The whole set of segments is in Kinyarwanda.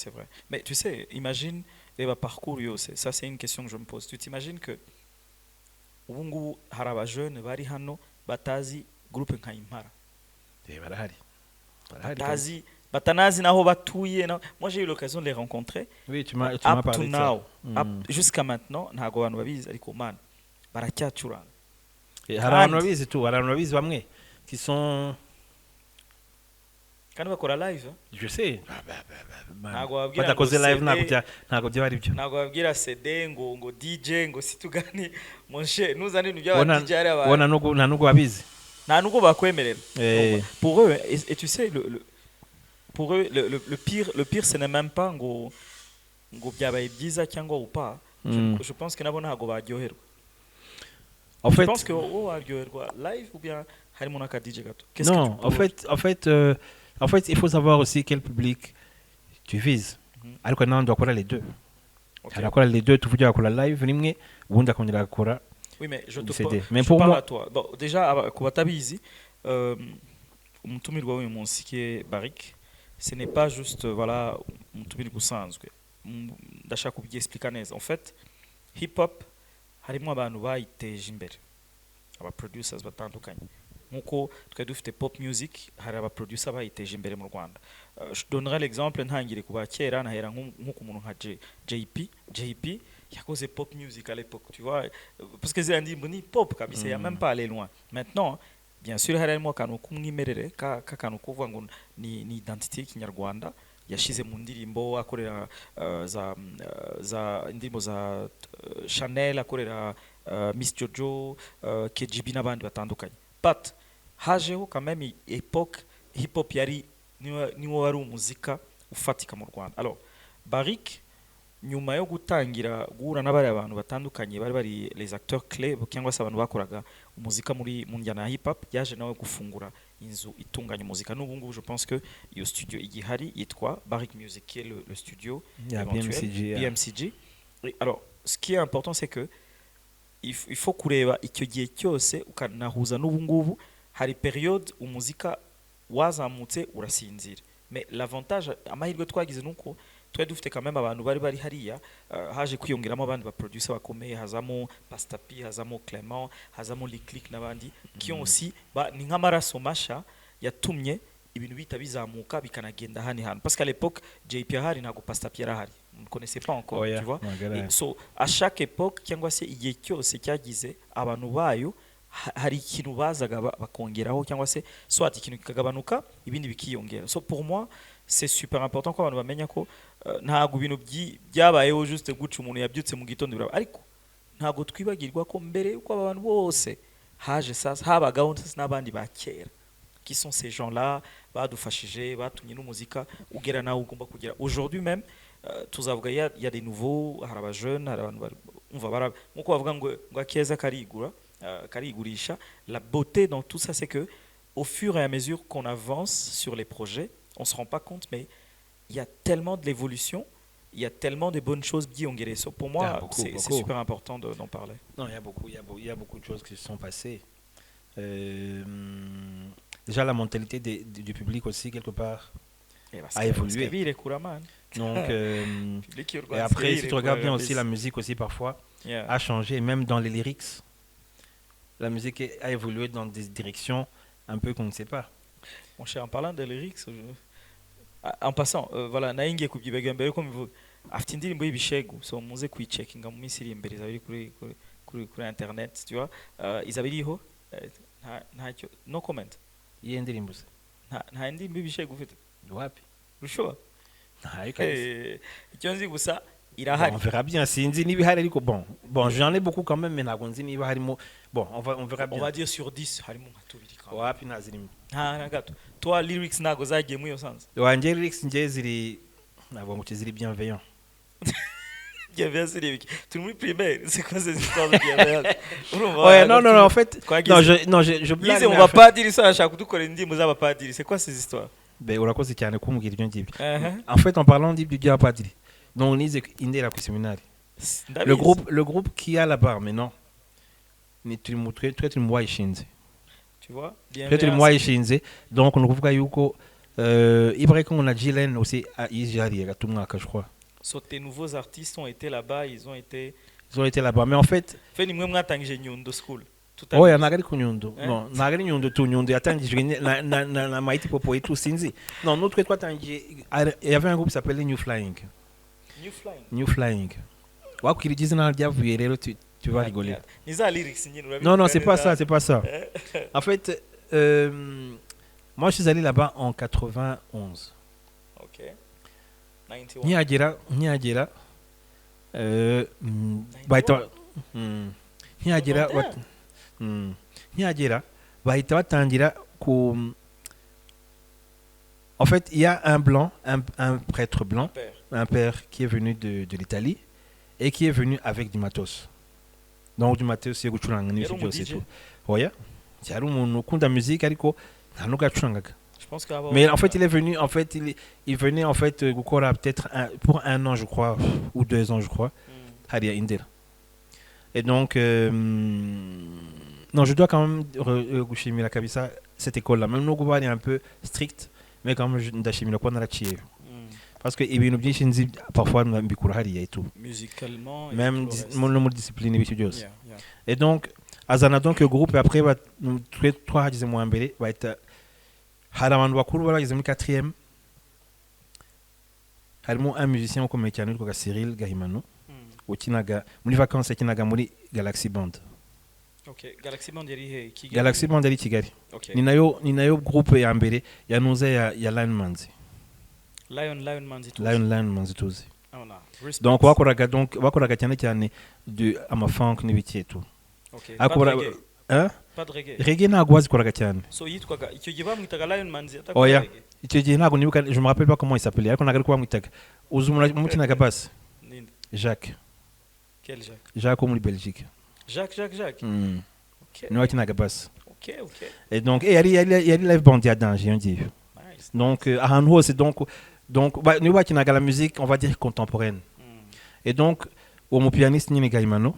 c'est vrai. Mais tu sais, imagine les parcours yose. Ça, c'est une question que je me pose. Tu t'imagines que ubu ngubu hari abajene bari hano batazi groupe nka Impara, barahari kabisa. batazi batanazi naho batuye na... Moi j'ai eu l'occasion de les rencontrer. Oui, tu m'as Up to parlé de ça. now, jusqu'à maintenant ntago abantu babizi ariko man baracyacuranga. Et hari abantu babizi tu, hari abantu babizi bamwe qui sont kandi bakora live. Je sais. Ntago babwira badakoze live ntago byaba ari byo. Ntago babwira CD ngo DJ ngo situgani monshe nuzane ibintu by'aba DJ ari aba. Bona nta nugo babizi. Nta nugo bakwemerera. Pour eux et tu sais pour eux le pire ce n'est même pas ngo byabaye byiza cyangwa ou pas. Je pense que nabo ntago baryoherwa. En fait, je pense que baryoherwa live ou bien harimo naka DJ gato. Non, en fait, il faut savoir aussi quel public tu vises. Ariko nawe ndakora les deux. Arakora les deux, tuvugira akora live rimwe ubundi akongera akora. Oui, mais je te CD. Mais pour moi, toi. Bon, déjà ku batabizi umutumirwa w'uyu munsi ki Barik, ce n'est pas juste voilà umutumirwa usanzwe. Ndashaka kubyexplica neza. En fait, hip hop harimo abantu bayiteje imbere. Aba producers batandukanye. Nkuko twari dufite pop music hari aba producer bayiteje imbere mu Rwanda. Je donnerai l'exemple ntangire kuba kera nahera nkuko umuntu nka JP yakoze pop music à l'époque, tu vois, parce que c'est ni pop kabisa, il y a même pas aller loin. Maintenant, bien sûr harimo akantu kumwimerere kantu kuvuga ngo ni identité y'ikinyarwanda yashize mu ndirimbo akorera za indirimbo za Chanel, akorera Miss Jojo, KGB n'abandi batandukanye. But hajeho quand même époque hip hop yari niwo wari umuzika ufatika mu Rwanda. Alors Barik nyuma yo gutangira guhura n'abari abantu batandukanye bari les acteurs clés cyangwa se abantu bakoraga umuzika muri mu njyana ya hip hop, yaje nawe gufungura inzu itunganya umuzika. N'ubu ngubu je pense que iyo studio igihari yitwa Barik Music, qui est le studio BMCG. Alors ce qui est important c'est que il faut kureba icyo gihe cyose ukanahuza n'ubu ngubu hari periode umuzika wazamutse urasinzira. Mais l'avantage amahirwe twagize nuko twari dufite quand même abantu bari hariya, haje kwiyongeramo abandi ba producer bakomeye, hazamo Pastapi, hazamo Clement, hazamo Liclic n'abandi qui ont aussi ni nk'amaraso masha yatumye ibintu bita bizamuka bikanagenda hano. Parce qu'à l'époque JP hari ntago Pastapi yarahari, on ne connaissait pas encore, tu vois. Et so à chaque époque cyangwa se igihe cyose cyagize abantu bayo hari ikintu bazaga bakongeraho cyangwa se soit ikintu kikagabanuka ibindi bikiyongera. So pour moi c'est super important ko abantu bamenya ko ntago ibintu byabayeho juste guca umuntu yabyutse mu gitondo biraba, ariko ntago twibagirwa ko mbere yuko abantu bose haje sasa habagaho n'abandi bakera qui sont ces gens-là badufashije batumye n'umuzika ugera nawe ugomba kugera. Aujourd'hui même tuzavuga il y a des nouveaux, hari aba jeunes, hari abantu umva bara nkuko bavuga ngo akeza karigurisha. La beauté dans tout ça c'est que au fur et à mesure qu'on avance sur les projets, on se rend pas compte, mais il y a tellement de l'évolution, il y a tellement de bonnes choses qui ont guéri. So pour moi, c'est super important d'en parler. Non, il y a beaucoup de choses qui se sont passées. Déjà la mentalité du public aussi quelque part a évolué. Donc et après si tu regardes bien aussi la musique aussi parfois a changé, même dans les lyrics la musique a évolué dans des directions un peu qu'on ne sait pas. Mon cher, en parlant de lyrics, en passant voilà naingiye kubyibaga mbere ko mbivuga afite indirimbo y'ibishegu, so muze kuyicekinga mu minsi iri imbere izabiri kuri internet, tu vois, izabiriho ntacyo no comment iyi ndirimbo nta indirimbo y'ibishegu ufite wapi rushoba icyo nzi gusa irahari. On verra bien sinzi niba hari ariko bon j'en ai beaucoup quand même, mais ntago nzi niba harimo bon on verra bien. On va dire sur 10 harimo nka tubiri quand même. Wapi nazirimo nta gato toi lyrics nago zagiye mu yo sanze wanje lyrics nje ziri nabo ngo ziri bienveillant. Bienveillant c'est les tout le monde primaire, c'est quoi ces histoires de bienveillant? Ouais non en fait non je blague. On va pas dire ça à chaque dukora indirimbo z'abapadiri, c'est quoi ces histoires? Ben urakoze cyane kumbwira ibyo ngibyo. En fait en parlant d'ibyo by'abapadiri, donc nize indera ku séminaire. Le groupe qui a là-bas maintenant ni turi mu ishinze. Tu vois bien. Turi mu ishinze, donc on kuvuga yuko Ibrahim, on a Gillen aussi à Ijari, à Toumaka, je crois. So, tes nouveaux artistes ont été là-bas, ils ont été là-bas. Mais en fait. Fais-nous même un school. Oh, ya nagari kunyundo. Non, nagari nyundo tu nyundo atangi na maiti popo et tout sinzi. Non, notre quoi tangi il y avait un groupe qui s'appelait New Flying. New Flying. Wa kirijiza na ryavuye rero tu vas rigoler. Non, c'est pas ça. En fait, moi je suis allé là-bas en 91. OK. 91. Niagera Niagera bahita batangira ku. En fait, il y a un blanc, un prêtre blanc, un père qui est venu de l'Italie et qui est venu avec du matos. Donc du matos c'est gucuranga ni studio c'est tout. Oya, c'est un kunda musique ariko ntanuga curangaga. Mais en fait, il est venu, il venait en fait gukora peut-être pour 1 an je crois ou 2 ans je crois. Haria Indira. Et donc non, je dois quand même gushimira kabisa cette école là. Même nous est un peu strict, mais quand même ndashimira ko naraciye. Parce que ibintu byinshi nzi parfois mbikura hariya et tout. Musicalement même mon discipline et byose. Et donc azana donc groupe et après trois hagize mu mbere bahita hari abantu bakuru bageze muri 4e. Harimo un musicien ukomeye cyane witwa Cyril Gahimano. Ukinaga muri vacances yakinaga muri Galaxy Band. OK, Galaxy Band yari he Kigali. Galaxy Band yari Kigali. Okay. Ni nayo groupe ya mbere yanuze ya Lion Manzi. Lion Manzi tuzi. Lion Manzi tuzi. Respect. Donc wakoraga cyane de amafunk n'ibiki tout. OK. Akora Pas de reggae. Reggae ntabwo wazikoraga cyane. So yitwaga icyo gihe bamwitaga Lion Manzi atakora. Oya. Icyo gihe ntabwo nibuka, je me rappelle pas comment il s'appelait. Ariko nagaruka bamwitaga. Uzumura mukinaga bass. Jacques. Quel Jacques? Jacques muri Belgique. Jacques. OK. Nous akinaga bass. OK. Et donc il y a live band ya danger on dit. Nice. Donc à Hanho c'est donc nous akinaga la musique on va dire contemporaine. Et donc au pianiste Nini Gaimano,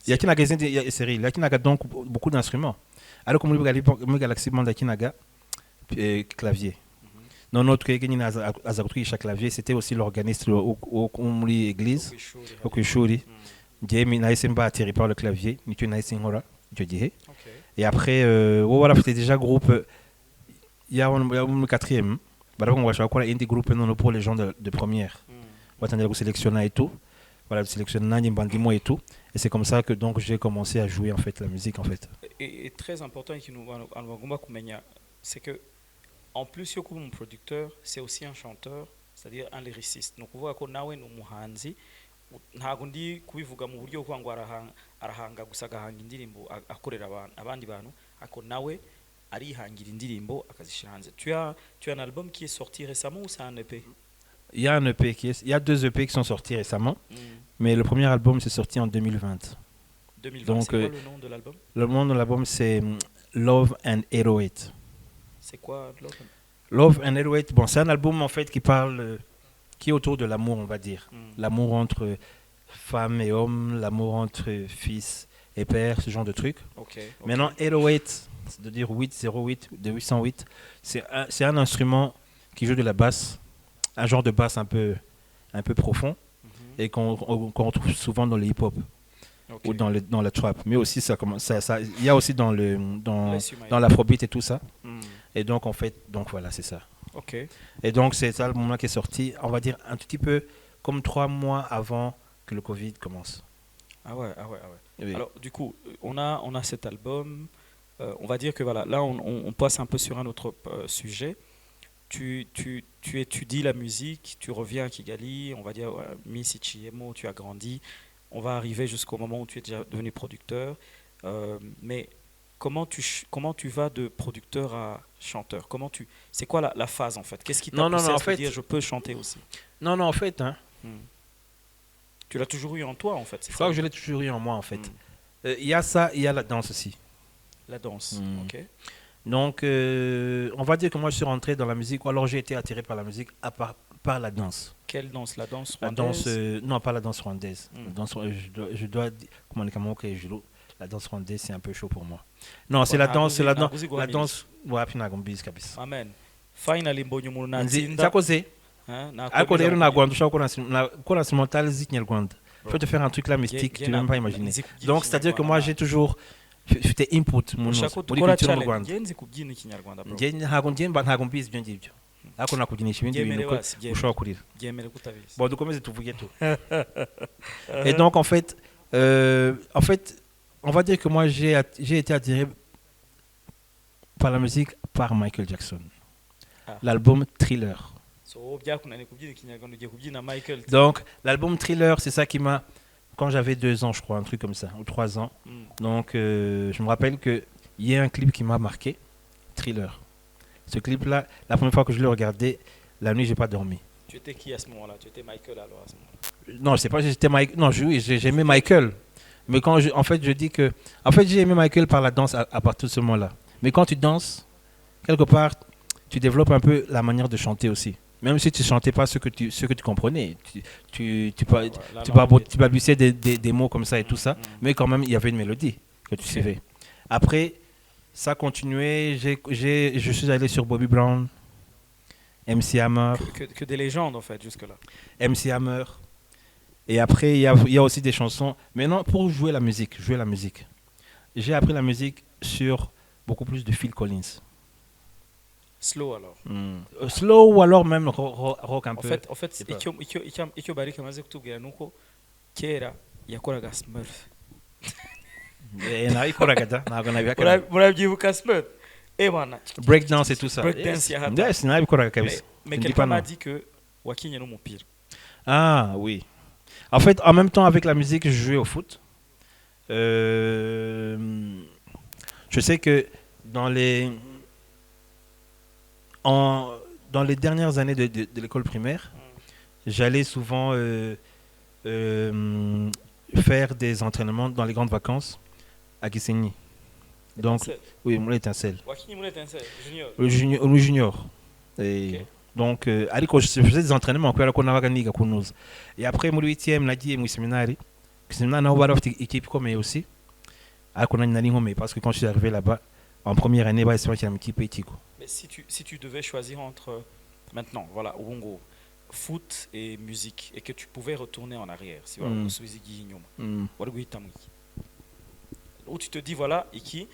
il y a kinaga série, il y a kinaga donc beaucoup d'instruments. Alors comme muri Galaxy Band akinaga clavier. Non, notre Kenyan Azakutri chaque clavier, c'était aussi l'organiste au l'église, au Kushuri. Jamie Naïsemba atterri par le clavier, Nitu Naïsingora, je dirais. Et après, voilà, c'était déjà groupe. Il y a un 4e. On va choisir un des groupes non pour les gens de première. On va sélectionner et tout. Voilà, sélectionner Bandimo et tout. Et c'est comme ça que donc j'ai commencé à jouer en fait la musique en fait. Et très important qui nous c'est que en plus Yoko mon producteur, c'est aussi un chanteur, c'est-à-dire un lyriciste. Donc uvuga ko nawe n'umuhanzi ntago ndi kubivuga mu buryo kwa ngo arahanga gusa gahanga indirimbo akorera abandi bantu ako nawe arihangira indirimbo akazishira hanze. Tu as un album qui est sorti récemment ou c'est un EP? Il y a un EP il y a 2 EP qui sont sortis récemment. Mais le premier album s'est sorti en 2020. 2020. Donc, c'est quoi le nom de l'album? Le nom de l'album c'est Love and 808. C'est quoi Love and 808? Bon, c'est un album en fait qui parle, qui est autour de l'amour, on va dire. L'amour entre femmes et hommes, l'amour entre fils et père, ce genre de trucs. Okay. Maintenant, 808, c'est de dire 808, de 808, c'est un instrument qui joue de la basse, un genre de basse un peu profond, et qu'on retrouve souvent dans le hip-hop. Okay. Ou dans la trap, mais aussi il y a aussi dans l'afrobeat et tout ça. Et donc en fait, voilà, c'est ça. OK. Et donc c'est ça le moment qui est sorti, on va dire un tout petit peu comme 3 mois avant que le Covid commence. Ah ouais. Oui. Alors du coup, on a cet album, on va dire que voilà, là on passe un peu sur un autre sujet. Tu étudies la musique, tu reviens à Kigali, on va dire Miss Ichiemo, tu as grandi. On va arriver jusqu'au moment où tu es déjà devenu producteur. Mais comment tu vas de producteur à chanteur? C'est quoi la phase en fait? Qu'est-ce qui t'a poussé à te dire je peux chanter aussi? Non, en fait. Tu l'as toujours eu en toi en fait? Je crois que je l'ai toujours eu en moi en fait. Il y a ça, il y a la danse aussi. La danse, OK. Donc, on va dire que moi je suis rentré dans la musique, ou alors j'ai été attiré par la musique par la danse. Quelle danse? La danse rwandaise? Non, pas la danse rwandaise. Je dois comment la danse rwandaise c'est un peu chaud pour moi. Non, c'est la danse, Amen. finally mbonye umuntu natsinda cyakoze ariko rero ntabwo dushobora gukora instrumental z'ikinyarwanda. Je peux te faire un truc là mystique, tu ne peux même pas imaginer. Donc c'est-à-dire que moi j'ai toujours fait input muri culture mu Rwanda. Ngenzi kubyina ikinyarwanda bro. Ntabwo mbizi ibyo ngibyo. Ariko nakuginisha ibindi bintu ko ushobora kurira. Byemere kutabizi. Bon, dukomeze tuvuge tout. Et donc en fait on va dire que moi j'ai été attiré par la musique par Michael Jackson. L'album Thriller. Donc l'album Thriller, c'est ça qui m'a, quand j'avais 2 ans je crois, un truc comme ça, ou 3 ans. Donc je me rappelle qu'il y a un clip qui m'a marqué, Thriller. Ce clip là, la première fois que je l'ai regardé, la nuit j'ai pas dormi. Tu étais qui à ce moment-là? Tu étais Michael alors à ce moment-là? Non, je sais pas, j'étais Michael. Non, j'aimais Michael. Mais quand en fait je dis que, en fait j'ai aimé Michael par la danse à partir de ce moment-là. Mais quand tu danses, quelque part, tu développes un peu la manière de chanter aussi. Même si tu ne chantais pas ce que tu comprenais, tu balbutiais des mots comme ça et tout ça, mais quand même, il y avait une mélodie que tu suivais. Après, ça a continué, je suis allé sur Bobby Brown, MC Hammer. Que des légendes, en fait, jusque-là. MC Hammer. Et après, il y a aussi des chansons. Maintenant, pour jouer la musique, j'ai appris la musique sur beaucoup plus de Phil Collins. Slow alors. Slow ou alors même rock un peu. En fait, icyo Barrick amaze kutubwira nuko kera yakoraga Smurf. Nabikoraga da, ntabwo nabikora. Murabyibuka Smurf? Bana. Breakdance et tout ça. Breakdance ya hata. Yes, nabikoraga kabisa. Mais quelqu'un m'a dit que wakinye n'umupira. Ah oui. En fait, en même temps avec la musique, je jouais au foot. Je sais que dans les dernières années de l'école primaire, j'allais souvent faire des entraînements dans les grandes vacances à Gisenyi. Donc, oui, mon étincelle. Junior. Et donc, je faisais des entraînements. Et après, mon 8e, je suis allé au séminaire. Le séminaire, on a une équipe comme aussi. Parce que quand je suis arrivé là-bas, en première année, c'est vrai qu'il y a une équipe éthique. Mais si tu devais choisir entre, maintenant, voilà, Ubungo, foot et musique, et que tu pouvais retourner en arrière, si voilà, où tu te dis, voilà, Iki,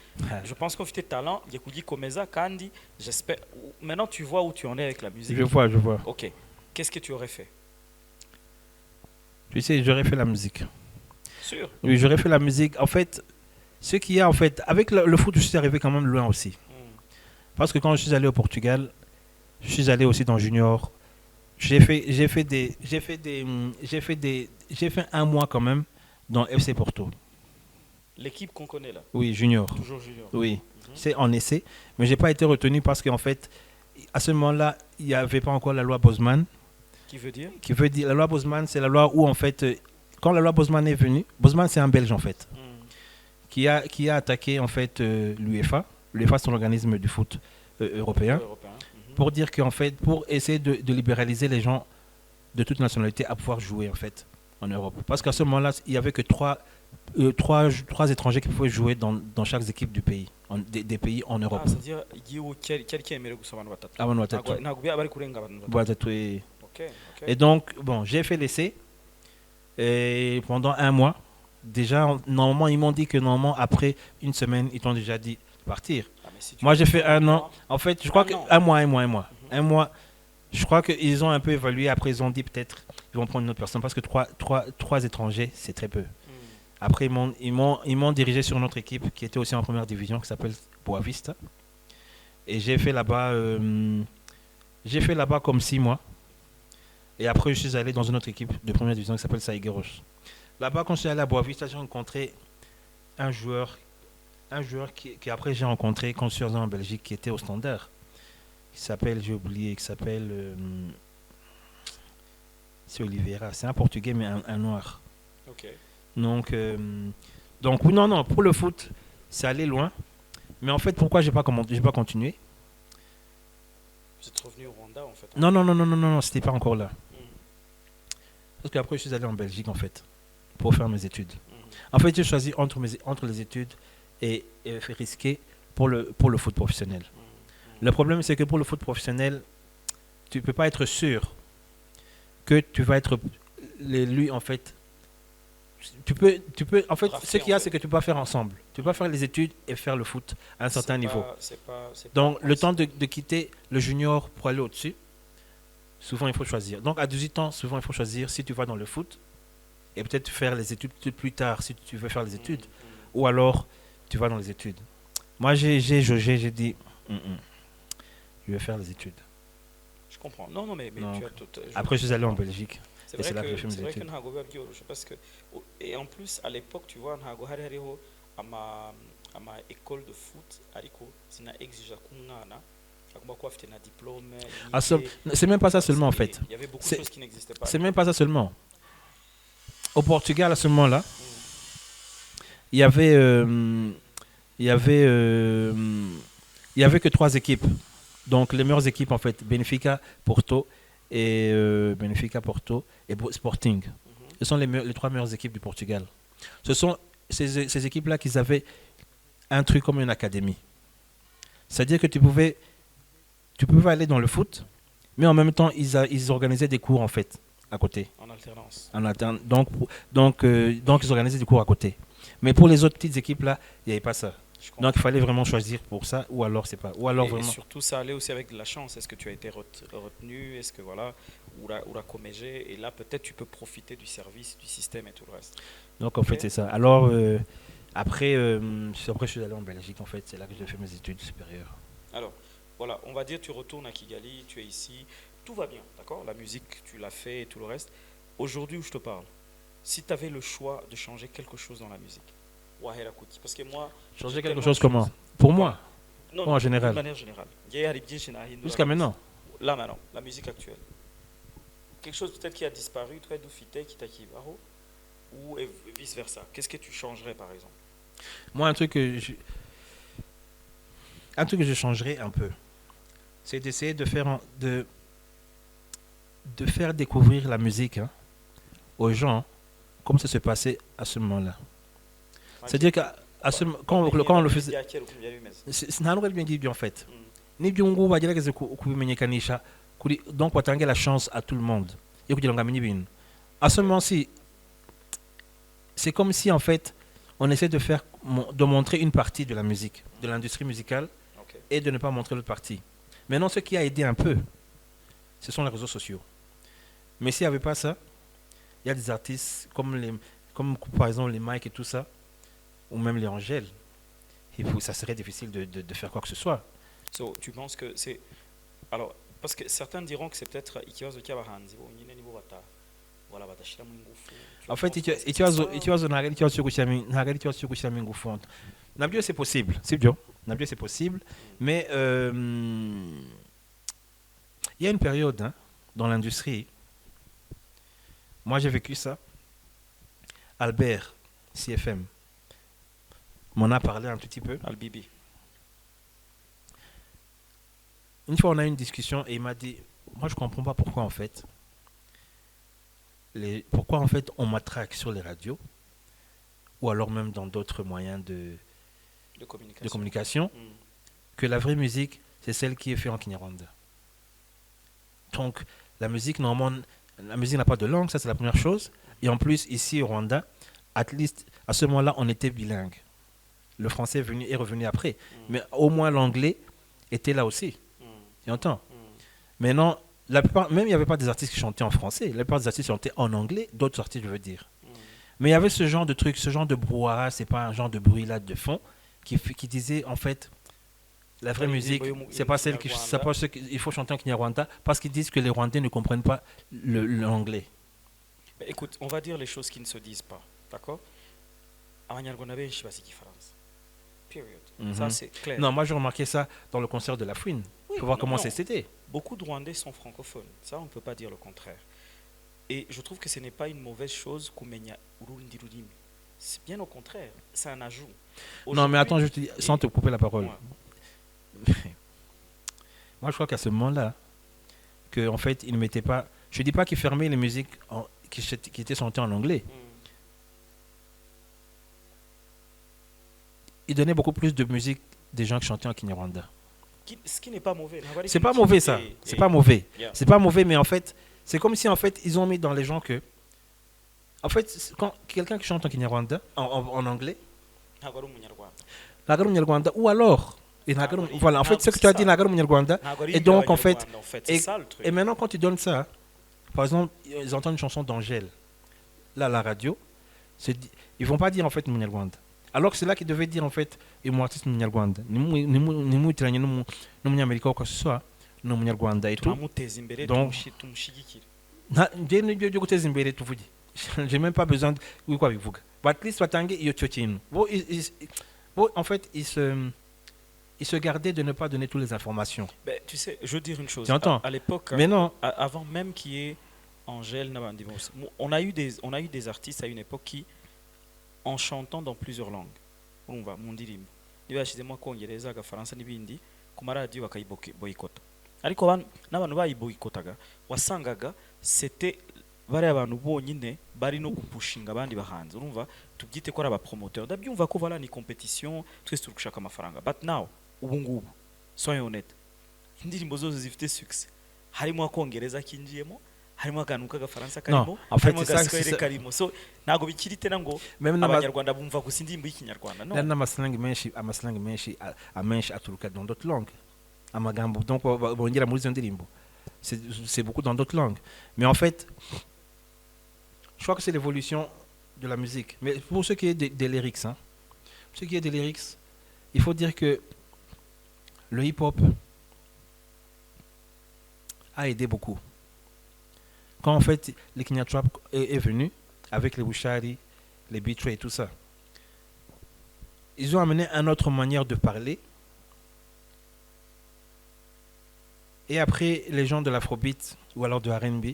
je pense qu'au fait talent, il y a Koudi Komeza, Kandi, j'espère. Maintenant, tu vois où tu en es avec la musique. Je vois. Ok. Qu'est-ce que tu aurais fait? Tu sais, j'aurais fait la musique. Sûr? Oui, j'aurais fait la musique. En fait, ce qu'il y a, en fait, avec le foot, je suis arrivé quand même loin aussi. Parce que quand je suis allé au Portugal, je suis allé aussi dans Junior. J'ai fait 1 mois quand même dans FC Porto. L'équipe qu'on connaît là? Oui, Junior. Toujours Junior. Oui, c'est en essai. Mais je n'ai pas été retenu parce qu'en fait, à ce moment-là, il n'y avait pas encore la loi Bosman. Qui veut dire? La loi Bosman, c'est la loi où en fait, quand la loi Bosman est venue, Bosman c'est un Belge en fait, qui a attaqué en fait l'UEFA. L'UEFA c'est l'organisme du foot européen. Pour dire qu'en fait, pour essayer de libéraliser les gens de toute nationalité à pouvoir jouer en fait en Europe. Parce qu'à ce moment-là, il n'y avait que trois étrangers qui pouvaient jouer dans chaque équipe du pays, des pays en Europe. Ah, c'est-à-dire et donc, bon, j'ai fait l'essai et pendant 1 mois. Déjà, normalement, ils m'ont dit que normalement, après 1 semaine, ils t'ont déjà dit de partir. Moi, j'ai fait 1 an. En fait, je crois que 1 mois. 1 mois. Je crois qu'ils ont un peu évalué. Après, ils ont dit peut-être ils vont prendre une autre personne parce que 3 étrangers, c'est très peu. Après, ils m'ont dirigé sur notre équipe qui était aussi en première division, qui s'appelle Boavista. Et j'ai fait là-bas comme 6 mois. Et après, je suis allé dans une autre équipe de première division qui s'appelle Saïgueros. Là-bas, quand je suis allé à Boavista, j'ai rencontré un joueur qui après j'ai rencontré quand je suis allé en Belgique, qui était au Standard. J'ai oublié, qui s'appelle... c'est Oliveira. C'est un Portugais, mais un Noir. Ok. Donc oui, non, pour le foot, c'est allé loin. Mais en fait, pourquoi j'ai pas continué? Vous êtes revenu au Rwanda, en fait? Non, c'était pas encore là. Parce qu'après, je suis allé en Belgique, en fait, pour faire mes études. En fait, j'ai choisi entre les études et risquer pour le foot professionnel. Le problème, c'est que pour le foot professionnel, tu ne peux pas être sûr que tu vas être l'élu, en fait. En fait, ce qu'il y a, c'est que tu peux pas faire ensemble. Tu peux pas faire les études et faire le foot à un certain niveau. Donc, le temps de quitter le junior pour aller au-dessus, souvent, il faut choisir. Donc, à 18 ans, souvent, il faut choisir si tu vas dans le foot et peut-être faire les études plus tard si tu veux faire les études. Ou alors, tu vas dans les études. Moi, j'ai jaugé, j'ai dit, je vais faire les études. Je comprends. Non, mais donc, tu as tout. Après, je suis allé en Belgique. C'est vrai que ntago biba byoroshye parce que et en plus à l'époque tu vois ntago hari hariho ama école de foot ariko zina exige kumwana agomba kuba afite na diplôme. C'est même pas ça seulement en fait. Il y avait beaucoup de choses qui n'existaient pas. C'est même pas ça seulement. Au Portugal à ce moment-là, il y avait que 3 équipes. Donc les meilleures équipes en fait, Benfica, Porto et Sporting. Ce sont les 3 meilleures équipes du Portugal. Ce sont ces équipes-là qui avaient un truc comme une académie. C'est-à-dire que tu pouvais aller dans le foot, mais en même temps, ils organisaient des cours en fait, à côté. En alternance. Donc, ils organisaient des cours à côté. Mais pour les autres petites équipes-là, il n'y avait pas ça. Donc il fallait vraiment choisir pour ça, ou alors c'est pas. Ou alors et vraiment. Surtout, ça allait aussi avec de la chance. Est-ce que tu as été retenu? Est-ce que voilà, ou la comégé? Et là, peut-être tu peux profiter du service, du système et tout le reste. Donc en fait, c'est ça. Alors après, je suis allé en Belgique. En fait, c'est là que j'ai fait mes études supérieures. Alors voilà, on va dire tu retournes à Kigali, tu es ici, tout va bien, d'accord? La musique, tu l'as fait et tout le reste. Aujourd'hui où je te parle, si tu avais le choix de changer quelque chose dans la musique. Parce que moi, changer quelque chose comment? Pour moi? Non, en général. De manière générale. Jusqu'à maintenant? Là maintenant, la musique actuelle. Quelque chose peut-être qui a disparu, toi d'oufité, qui t'a ou vice versa. Qu'est-ce que tu changerais par exemple? Moi, un truc que je changerais un peu, c'est d'essayer de faire découvrir la musique aux gens, comme ça se passait à ce moment-là. C'est-à-dire quand on le faisait, c'est nta n'ubwo bien ngibyo en fait. N'ibyo ngubu bagerageza kubimenyekanisha donc watange la chance à tout le monde yo kugira ngo amenye ibintu. À ce moment-ci, c'est comme si en fait on essaie de montrer une partie de la musique, de l'industrie musicale, et de ne pas montrer l'autre partie. Maintenant, ce qui a aidé un peu, ce sont les réseaux sociaux. Mais s'il n'y avait pas ça, il y a des artistes comme par exemple les Mike et tout ça, ou même les Angèles, ça serait difficile de faire quoi que ce soit. Tu penses que c'est... Alors, parce que certains diront que c'est peut-être... En fait, c'est possible, c'est possible, mais il y a une période dans l'industrie, moi j'ai vécu ça, Albert, CFM, m'en a parlé un tout petit peu. Albibi. Une fois, on a eu une discussion et il m'a dit, moi je comprends pas pourquoi en fait, on m'attraque sur les radios ou alors même dans d'autres moyens de communication que la vraie musique, c'est celle qui est faite en Kinyarwanda. Donc, la musique, normalement, la musique n'a pas de langue, ça c'est la première chose. Et en plus, ici au Rwanda, à ce moment-là, on était bilingue. Le français est revenu après. Mais au moins l'anglais était là aussi. Tu entends? Maintenant, la plupart, même il n'y avait pas des artistes qui chantaient en français. La plupart des artistes chantaient en anglais, d'autres artistes, je veux dire. Mais il y avait ce genre de truc, ce genre de brouhaha, c'est pas un genre de bruit là de fond, qui disait en fait, la vraie musique, c'est pas celle il faut chanter en Kinyarwanda, parce qu'ils disent que les Rwandais ne comprennent pas l'anglais. Écoute, on va dire les choses qui ne se disent pas, d'accord? Ça c'est clair. Non, moi j'ai remarqué ça dans le concert de La Fouine. Il faut voir comment c'était. Beaucoup de Rwandais sont francophones, ça on ne peut pas dire le contraire. Et je trouve que ce n'est pas une mauvaise chose c'est bien au contraire, c'est un ajout. Non mais attends, je te dis, sans te couper la parole. Moi je crois qu'à ce moment-là, en fait ils ne mettaient pas, je ne dis pas qu'ils fermaient les musiques qui étaient chantées en anglais. Ils donnaient beaucoup plus de musique des gens qui chantaient en Kinyarwanda. Ce qui n'est pas mauvais. C'est pas mauvais ça. C'est pas mauvais. C'est pas mauvais, mais en fait, c'est comme si en fait ils ont mis dans les gens que, en fait, quand quelqu'un qui chante en Kinyarwanda, en anglais, Nagaru Munyarwanda, ou alors, voilà, en fait, ce que tu as dit Nagaru Munyarwanda, et donc en fait, et maintenant quand tu donnes ça, par exemple, ils entendent une chanson d'Angèle, là à la radio, ils vont pas dire en fait Munyarwanda. Alors que c'est là qu'ils devaient dire en fait, et mon artiste Munyarwanda, ni mu itiranye n'umunyamerika ou quoi que ce soit, ni Munyarwanda et tout. Donc, j'ai même pas besoin de quoi vous. But at least en fait, ils se gardaient de ne pas donner toutes les informations. Ben, tu sais, je veux dire une chose. Tu entends? À l'époque, avant même qu'il y ait Angèle, on a eu des artistes à une époque qui, en chantant dans plusieurs langues, urumva mu ndirimbo niba yashizemo akongereza agafaransa n'ibindi ku maradiyo bakayiboyikota, ariko n'abantu bayiboyikotaga wasangaga c'était bari abantu bonyine bari no gupushinga abandi bahanzi, urumva tubyite ko ari abapromoteur, ndabyumva ko voilà ni competition twese turi gushaka amafaranga, but now ubu ngubu soyons honnêtes, indirimbo zose zifite succès harimo akongereza kinjiyemo, harimo akantu k'agafaransa karimo, harimo agaswahili karimo, so ntago bikiri tena ngo abanyarwanda bumva gusa indirimbo y'ikinyarwanda, no n'amasalangi menshi aturuka dans d'autres langues, amagambo donc bongera muri izo ndirimbo, c'est beaucoup dans d'autres langues, mais en fait je crois que c'est l'évolution de la musique. Mais pour ce qui est des lyrics, il faut dire que le hip-hop a aidé beaucoup. Quand en fait le Kenya Trap est venu avec les Bushari, les Beatray et tout ça, ils ont amené une autre manière de parler. Et après, les gens de l'Afrobeat ou alors de R&B,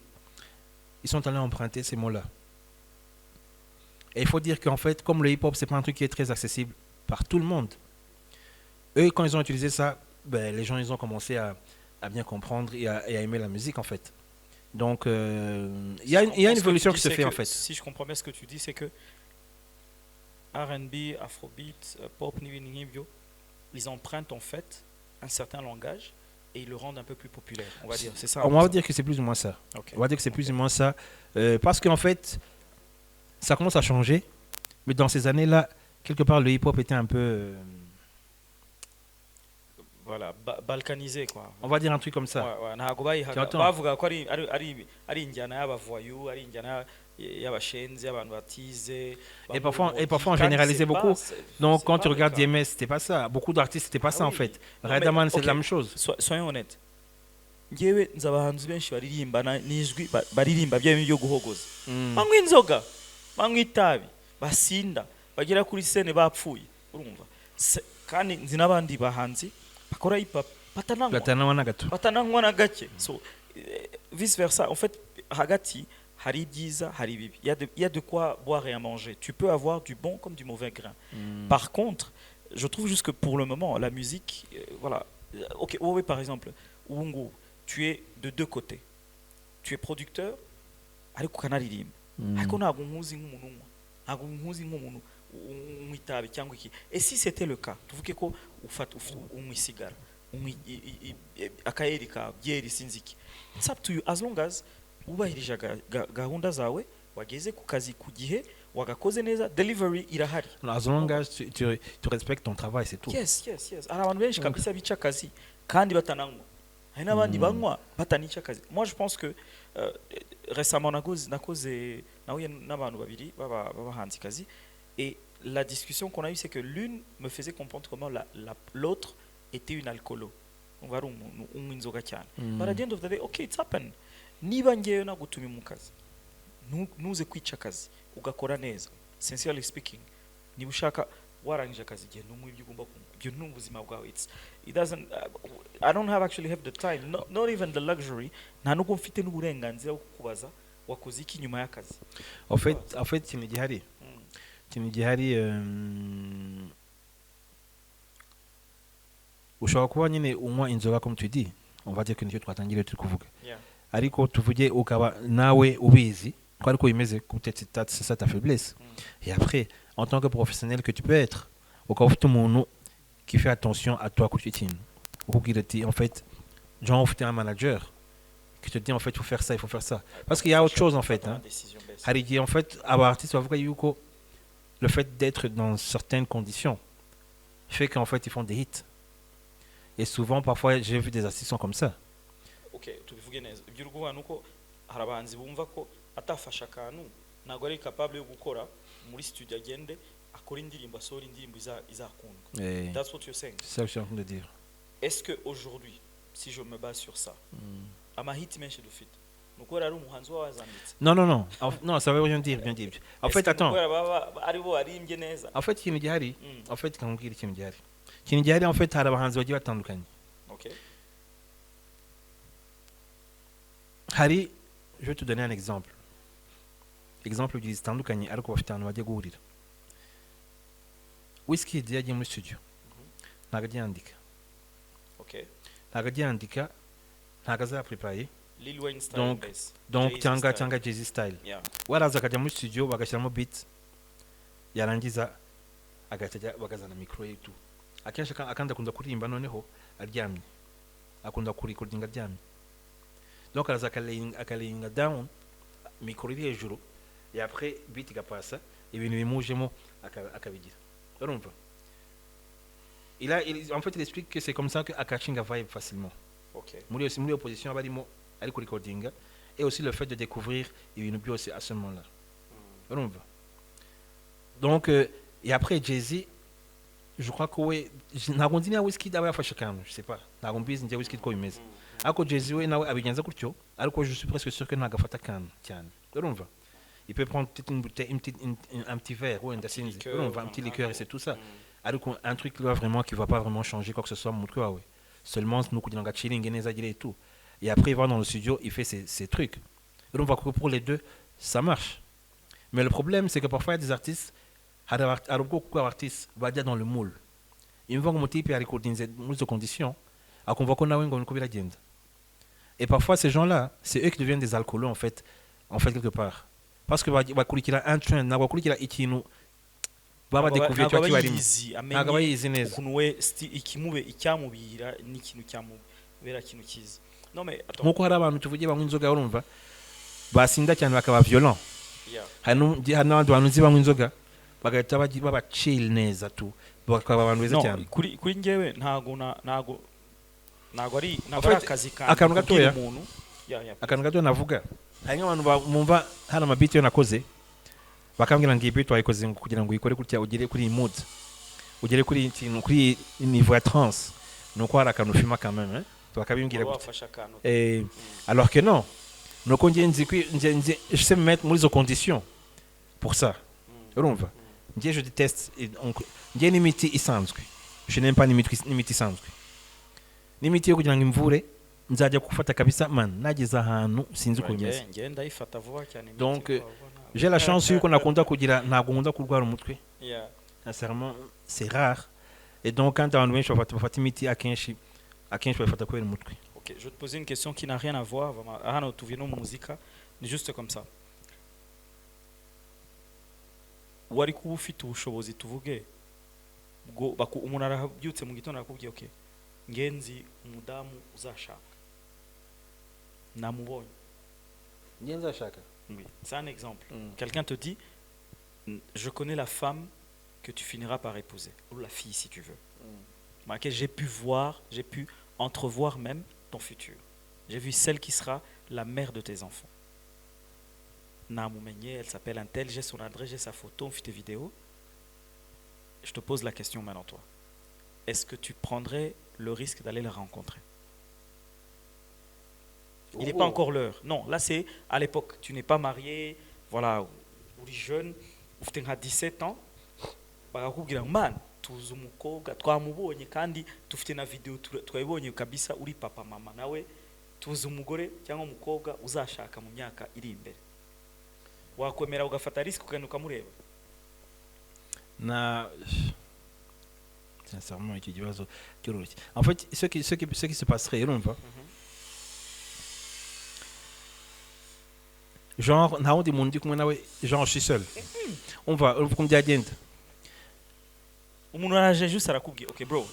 ils sont allés emprunter ces mots-là. Et il faut dire qu'en fait, comme le hip-hop, c'est pas un truc qui est très accessible par tout le monde. Eux, quand ils ont utilisé ça, ben, les gens ils ont commencé à bien comprendre et à aimer la musique en fait. Donc, il y a une évolution qui se fait en fait. Si je comprends bien ce que tu dis, c'est que R&B, Afrobeat, Pop, ils empruntent en fait un certain langage et ils le rendent un peu plus populaire, on va dire. C'est ça. On va dire que c'est plus ou moins ça. Okay. On va dire que c'est plus ou moins ça. Parce qu'en fait, ça commence à changer. Mais dans ces années-là, quelque part, le hip-hop était un peu... voilà, balkanisé quoi. On va dire un truc comme ça. Tu entends? Et parfois on généralisait beaucoup. Donc quand tu regardes DMS, c'était pas ça. Beaucoup d'artistes, c'était pas ça en fait. Radaman, c'est la même chose. Soyons honnêtes. Ngewe nzabahanzi benshi baririmba n'ijwi baririmba bya byo guhogoza. Banywa inzoga, banywa itabi, basinda, bagera kuri scène bapfuye. Urumva? Kandi nzi n'abandi bahanzi bakora hip hop batananywa na gake. So vice versa. En fait, hagati hari byiza, hari bibi. Il y a de quoi boire et à manger. Tu peux avoir du bon comme du mauvais grain. Par contre, je trouve juste que pour le moment, la musique, voilà. Ok, oui, par exemple, Uungu, tu es de deux côtés. Tu es producteur, ariko kanaririmba. Ariko ntago nkuzi nk'umuntu umwe. Ntago nkuzi nk'umuntu umwitabe cyangwa iki. Et si c'était le cas, tuvuge ko ufata umwisigara, akayeri ka byeri sinziki. It's up to you as long as ubahirije gahunda zawe, wageze ku kazi ku gihe, wagakoze neza, delivery irahari. As long as tu respectes ton travail, c'est tout. Yes. Hari abantu benshi kabisa bica akazi kandi batananywa. Hari n'abandi banywa batanica akazi. Moi je pense que récemment nakoze nahuye n'abantu babiri b'abahanzi kazi, et la discussion qu'on a eue c'est que l'une me faisait comprendre comment l'autre était une alcoolo. On va unywa inzoga cyane. But at the end of the day, okay, it's happened. Niba ngewe nagutumye mu kazi, nuze kwica akazi ugakora neza, sincerely speaking, niba ushaka warangije akazi igihe n'umwe ibyo ugomba ibyo n'ubuzima bwawe, it doesn't I don't have the time, not even the luxury, nta nubwo mfite n'uburenganzira bwo kukubaza wakoze iki nyuma y'akazi. En fait ikintu gihari ushobora kuba nyine unywa inzoga comme tu dis, on va dire que nicyo twatangiriye turi kuvuga, ariko tuvuge ukaba nawe ubizi ko ariko bimeze, peut-être c'est ça ta faiblesse. Et après, en tant que professionnel que tu peux être, ukaba ufite umuntu qui fait attention à toi quotidien, en fait, genre, tu es un manager qui te dit en fait, il faut faire ça, il faut faire ça. Parce qu'il y a autre chose en fait. Hein. En fait, artiste, le fait d'être dans certaines conditions fait qu'en fait, ils font des hits. Et souvent, parfois, j'ai vu des artistes comme ça. Ok, tubivuge neza. Ibyo urwo nuko harabanzi bumva ko atafasha kantu nago ari capable yo gukora muri studio agende akora indirimbo asora indirimbo izakundwa. That's what you're saying. C'est ça que je suis en train de dire. Est-ce que aujourd'hui, si je me base sur ça, amahit menshi dufite nuko ari umuhanzi wazanditse? Non non non. Non, ça veut rien dire, bien dire. En fait, attends. En fait, ikintu gihari, en fait, quand on dit ikintu gihari. Ikintu gihari en fait hari abahanzi bagiye batandukanye. OK. Hari, je vais te donner un exemple. Exemple du zitandukanye ariko bafite ahantu bajya guhurira. Wizkid yagiye muri studio. Ntago agiye yandika. OK. Ntago agiye yandika, ntago azaprepare. Lil Wayne style. Donc cyangwa Jay-Z style. Yeah. Waraza akajya muri studio bagashyiramo beat. Yarangiza agahita bagazana micro ye tu. Akenshi akanda akunda kuririmba noneho aryamye. Akunda kurikodinga aryamye. Donc araza akalayinga down micro iri hejuru et après beat igapasa ibintu bimujemo akabigira. Urumva? En fait il explique que c'est comme ça que akachinga vibe facilement. OK. Muri opposition abarimo ari ku recordinga et aussi le fait de découvrir ibintu byose à ce moment-là. Urumva? Donc et après Jay-Z je crois que we ntabwo nzi niba Wizkid aba yafashe akantu, je sais pas. Ntabwo mbizi njye Wizkid ko bimeze. Ariko Jay-Z we nawe abigenza gutyo ariko je suis presque sûr que ntabwo afata akantu cyane. Urumva? Il peut prendre peut-être une bouteille, un petit verre ou un petit liqueur et c'est tout ça. Ariko un truc là vraiment qui va pas vraiment changer quoi que ce soit mu mutwe wawe. Seulement nous kugira ngo chilling neza agire et tout. Et après il va dans le studio, il fait ses trucs. Urumva que pour les deux ça marche. Mais le problème c'est que parfois il y a des artistes hari ubwoko bw'abartistes bajya dans le moule. Imva ngo mutipe ya recording muri izo conditions akumva ko nawe ngo niko biragenda. Et parfois ces gens-là, c'est eux qui deviennent des alcoolos en fait quelque part. Parce que bakurikira un trend, nabo bakurikira ikintu baba découvrir cyo kibarimo. Ntabwo bayizi neza. Ukuntu we ikimube icyamubira n'ikintu cyamubera kintu kiza. Non mais attends. Nkuko hari abantu tuvugiye banywa inzoga urumva basinda cyane bakaba violent. Yeah. Hari n'abandi bantu nzi banywa inzoga bagahita baba chill neza tu bakaba abantu beza cyane. Kuri njyewe ntago ari akazi kanjye. Akantu gatoya. Akantu gatoya navuga. Hari nk'abantu bumva hari amabiti yo nakoze bakambwira ngo ibiti wayikoze kugira ngo uyikore gutya ugere kuri mood. Ugere kuri ikintu kuri niveau ya trance. Nuko hari akantu filma quand même, hein. Bakabimbwira gutya. Alors que non. Nuko je sais me mettre muri izo conditions pour ça. Urumva? Njye je déteste njye n'imiti isanzwe. Je n'aime pas n'imiti isanzwe. N'imiti yo kugira ngo imvure nzajya gufata kabisa man nageze ahantu sinzi uko bimeze. Njye ndayifata vuba cyane. Donc j'ai la chance yuko nakunda kugira ntabwo nkunda kurwara umutwe. Yeah. Sincèrement c'est rare. Et donc quand abantu benshi bafata imiti akenshi bafata kubera umutwe. OK, je vais te poser une question qui n'a rien à voir hano tuvino mu muzika ni juste comme ça. Wari kuba ufite ubushobozi tuvuge bwo umuntu arabyutse mu gitondo akubwiye OK ngenzi umudamu uzashaka namubonye ngenzi ashaka. Oui, c'est un exemple. Quelqu'un te dit je connais la femme que tu finiras par épouser ou la fille si tu veux. Laquelle j'ai pu entrevoir même ton futur. J'ai vu celle qui sera la mère de tes enfants. Elle s'appelle un tel, j'ai son adresse, j'ai sa photo, on fait des vidéos. Je te pose la question maintenant toi. Est-ce que tu prendrais le risque d'aller la rencontrer? Il n'est pas encore l'heure. Non, là c'est à l'époque. Tu n'es pas marié, voilà, ou jeune, ou tu as 17 ans. Man, tuzi umukobwa twamubonye kandi tufite na video twabibonye kabisa uri papa mama nawe tuzi umugore cyangwa umukobwa uzashaka mu myaka iri imbere. Wakwemera ugafata risk ukagenda ukamureba? Sincèrement iki kibazo cyoroshye. En fait ce qui se passerait urumva genre nta wundi muntu ndi kumwe nawe genre je suis seul. On va byagenda. Umuntu araje juste arakubwiye OK bro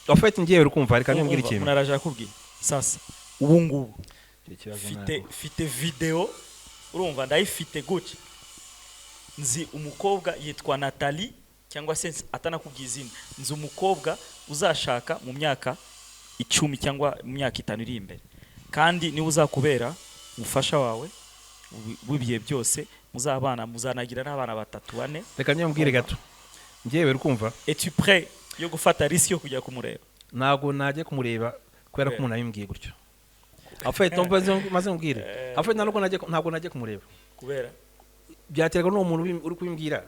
en fait ngiye urukumva reka nyambwira ikintu umuntu araje akubwiye sasa ubu ngubu fite video urumva ndayifite gutya nzi umukobwa yitwa Nathalie cyangwa se atanakubwiye izina nzi umukobwa uzashaka mu myaka 10 cyangwa mu myaka 5 iri imbere kandi niwe uzakubera umufasha wawe wibiye byose muzabana muzanagira n'abana 3 4 reka nyambwire gato ngiye urukumva et tu prêt yo gufata risk yo kujya kumureba ntago najye kumureba kubera ko umuntu abimbwiye gutyo afite maze mbwire afite ntago najye kumureba kubera byaterwa no umuntu uri kubimbwira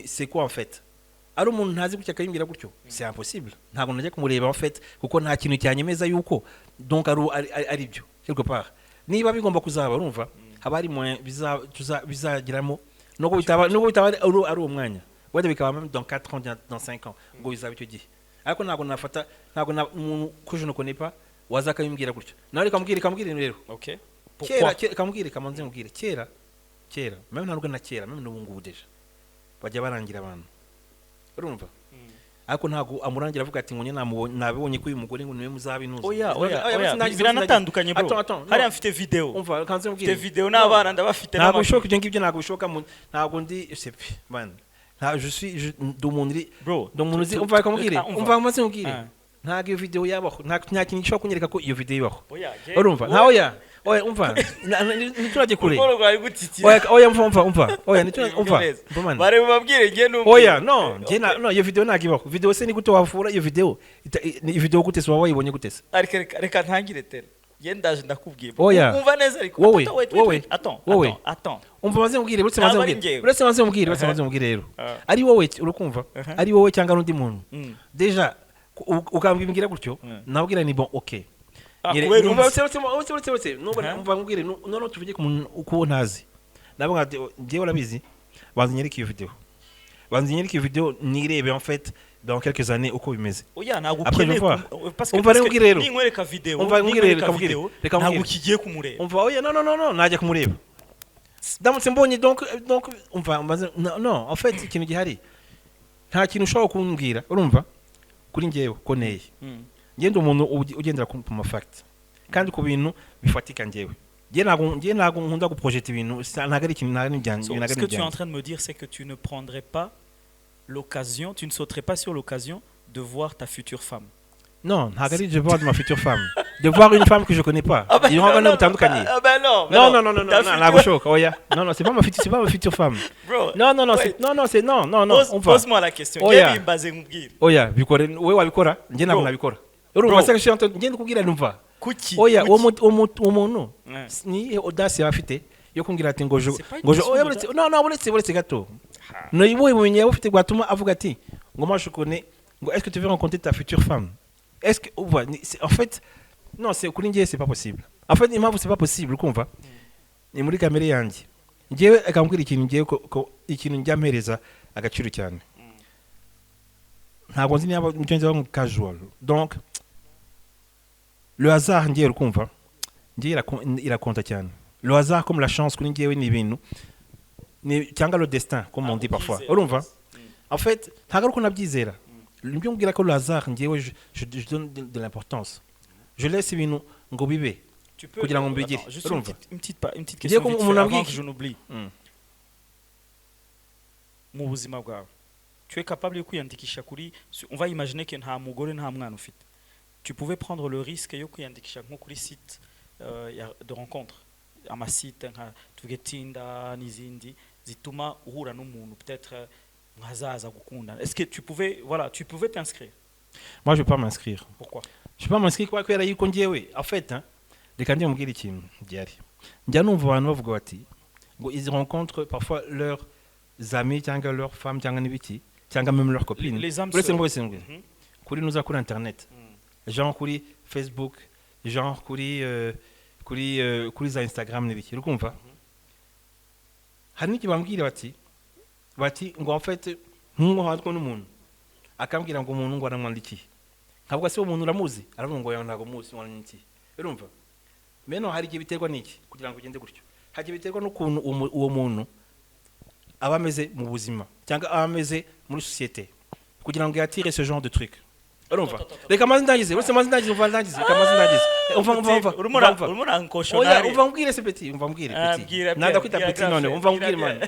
c'est quoi en fait ari umuntu ntazi gutya akabimbwira gutyo c'est impossible ntago najye kumureba en fait kuko nta kintu cyanyemeza yuko donc ari byo quelque part niba bigomba kuzaba urumva haba ari bizagiramo no bitaba ari umwanya wenda bikaba même dans 4 ans dans 5 ans ngo bizaba icyo gihe ariko ntago nafata ntago ko je ne connais pas waza akabimbwira gutyo nawe rikamubwira rero okay kera kamubwire kamanze mubwire kera même ntabwo na kera même n'ubu ngubu deja bajya barangira abantu urumva ariko ntago amurangira avuga ati ngo nabibonye ko uyu mugore ngo niwe muzabinuza oya biranatandukanye bro hari amfite video umva kanze mubwire video n'abana ndabafite ntabwo bishoka ibyo ngibyo ntabwo bishoka ntabwo ndi sepi man je suis do monri bro do monri umva kamubwire umva maze mubwire ntabwo iyo video yabaho nta kintu gishobora kunyereka ko iyo video ibaho urumva nta oya umva niturajye kure oya umva oya umva bare babwire ngiye numva oya no iyo video ntabwo ibaho video se ni gute wafura iyo video gute se wayibonye gute se reka ntangire tera yendaje ndakubwiye umva neza ariko attends umva maze mubwire uretse maze mubwire rero ari wowe urukumva ari wowe cyangwa n'undi muntu deja ukambwira gutyo nabwira ni bon okay umva mbwire none tuvuge ku muntu uko ntazi nabwo ngiye urabizi banzinyereka iyo video nirebe en fait dans quelques années uko bimeze oya ntago ukeneye parce que ninkwereka video ntago kigiye kumureba umva oya no najya kumureba ndamutse mbonye donc umva non en fait ikintu gihari nta kintu ushobora kumbwira urumva kuri ngewe ko neye ngende umuntu ugendera ku ma fact kandi ku bintu bifatika ngewe ngiye ntago nkunda guprojecter ibintu ntago ari ikintu ce que tu es en train de me dire c'est que tu ne prendrais pas l'occasion tu ne sauterais pas sur l'occasion de voir ta future femme non ntago ari de voir ma future femme de voir une femme que je connais pas ils ont pas butandukanye non ntago shoka oya non c'est pas ma future femme bro non pose-moi la question ngiye bimbaze nkubwire oya bikore wewe wabikora ngiye ntabwo nabikora urumva se que ngiye kubwira numva kuki oya umuntu ni audace afite yo kumbwira ati ngo oya uretse gato no iboye mumenye ufite gwatuma avuga ati ngo mashukone ngo est-ce que tu veux rencontrer ta future femme est-ce que en fait non c'est kuri ngiye c'est pas possible en fait impamvu c'est pas possible kumva ni muri kamere yanjye ngiye akambwira ikintu ngiye ko ikintu njyampereza agaciro cyane ntabwo nzi niba mbyongeho casual donc le hasard ngiye rukumva ngiye irakonta cyane le hasard comme la chance kuri ngiye ni ibintu ni cyangwa le destin comme on dit parfois urumva en fait ntabwo ari ko nabyizera nibyo mbwira ko le hasard ngiye je donne de l'importance je laisse ibintu ngo bibe kugira ngo mbigire urumva une petite question avant que je n'oublie mu buzima bwawe tu es capable de kwiyandikisha kuri on va imaginer que nta mugore nta mwana ufite tu pouvais prendre le risque yo kwiyandikisha nko kuri site de rencontre ama site nka tuvuge Tinder n'izindi zituma uhura n'umuntu peut-être nkazaza gukunda est-ce que tu pouvais t'inscrire moi je vais pas m'inscrire pourquoi je vais pas m'inscrire kwa kwera yuko ngiyewe en fait reka ndiye mbwira ikintu gihari njya numva abantu bavuga bati ngo ils rencontrent parfois leurs amis cyangwa leurs femmes cyangwa n'ibiki cyangwa même leurs copines uretse ngo kuri nuza kuri internet genre kuri Facebook genre kuri za Instagram n'ibiki urukumva hari n'iki bambwira bati ngo en fait nk'uwo hatwa n'umuntu akambwira ngo umuntu ngo aramwandikiye ntabwo se umuntu uramuzi aravuga ngo ntago muzi wandikiye urumva meno hari igihe biterwa n'iki kugira ngo ugende gutyo hagiye biterwa n'ukuntu uwo muntu abameze mu buzima cyangwa abameze muri société kugira ngo yatire ce genre de truc urumva reka maze ndagize uretse maze ndagize umva ndagize reka maze ndagize urumva ankoshonari oya umva mbwire se petit umva mbwire petit nanda kwita petit none umva mbwire man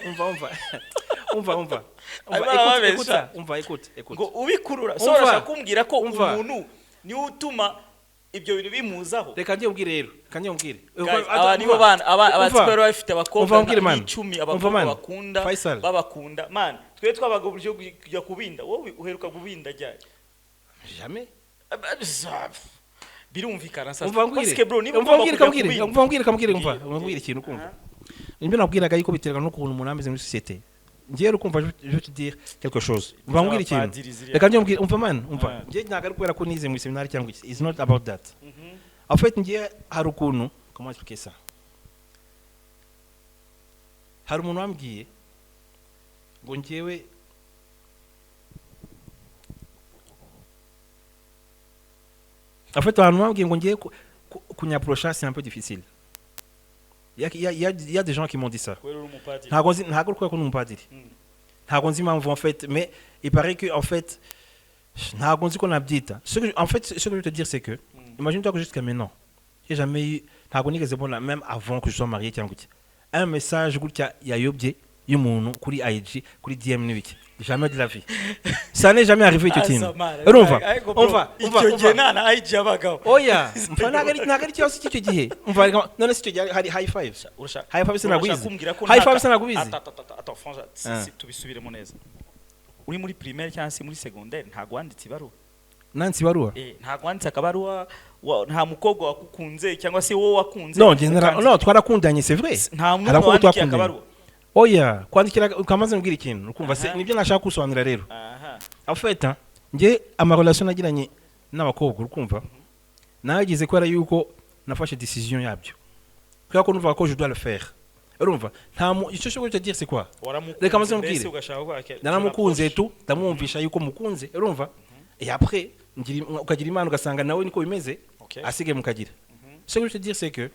umva écoute ngo ubikurura so urashaka kumbwira ko umuntu ni utuma ibyo bintu bimuzaho reka ngiye mbwire rero kandi mbwire aba nibo bana abatsipero bafite abakobwa 10 abakobwa bakunda babakunda man twe twabaga uburyo kujya kubinda wowe uheruka kubinda ryari jamais birumvikana sasa parce que bro niba mbwire ikintu kumva nimba nabwiraga yuko biterwa no kuntu umuntu ameze muri société ngiye rukumva je te dire quelque chose mbwira ikintu reka ngiye mbwire umva man umva ngiye ntaga ari kubera ko nize mu seminari cyangwa iki is not about that en fait ngiye hari ukuntu comment expliquer ça hari umuntu wambwiye ngo ngiyewe en fait abantu bambwiye ngo ngiye kunyaprocha c'est un peu difficile il y a des gens qui m'ont dit ça ntago ko ko n'umupadiri ntago nzi impamvu en fait mais il paraît que en fait ntago nzi ko nabyita ce que je veux te dire c'est que imagine-toi que jusqu'à maintenant j'ai jamais eu ntago nigeze mbona même avant que je sois marié cyangwa iki un message gutya yayobye y'umuntu kuri IG kuri DM n'ibiki jamais de la vie ça n'est jamais arrivé icyo kintu on va na IG abagabo oya mfa nagari cyose icyo gihe umva none si cyo gihe hari high five sinagwize high five sinagwize attends franchement tubisubiremo neza uri muri primaire cyangwa muri secondaire ntago wanditse ibaruwa nansi baruwa ntago wanditse akabaruwa nta mukobwa wakukunze cyangwa se wowe wakunze no twarakundanye c'est vrai nta muntu wandikiye akabaruwa oya kwandikira ukamaze mbwira ikintu ukumva se nibyo nashaka kusobanura rero en fait nge ama relation nagiranye n'abakobwa ukumva nagize kwera yuko nafashe décision yabyo kwa ko numva ko je dois le faire urumva nta icyo cyo te dire c'est quoi reka maze mbwire naramukunze tu ndamwumvisha yuko mukunze urumva et après ukagira imana ugasanga nawe niko bimeze asige mukagira ce que je te dire c'est que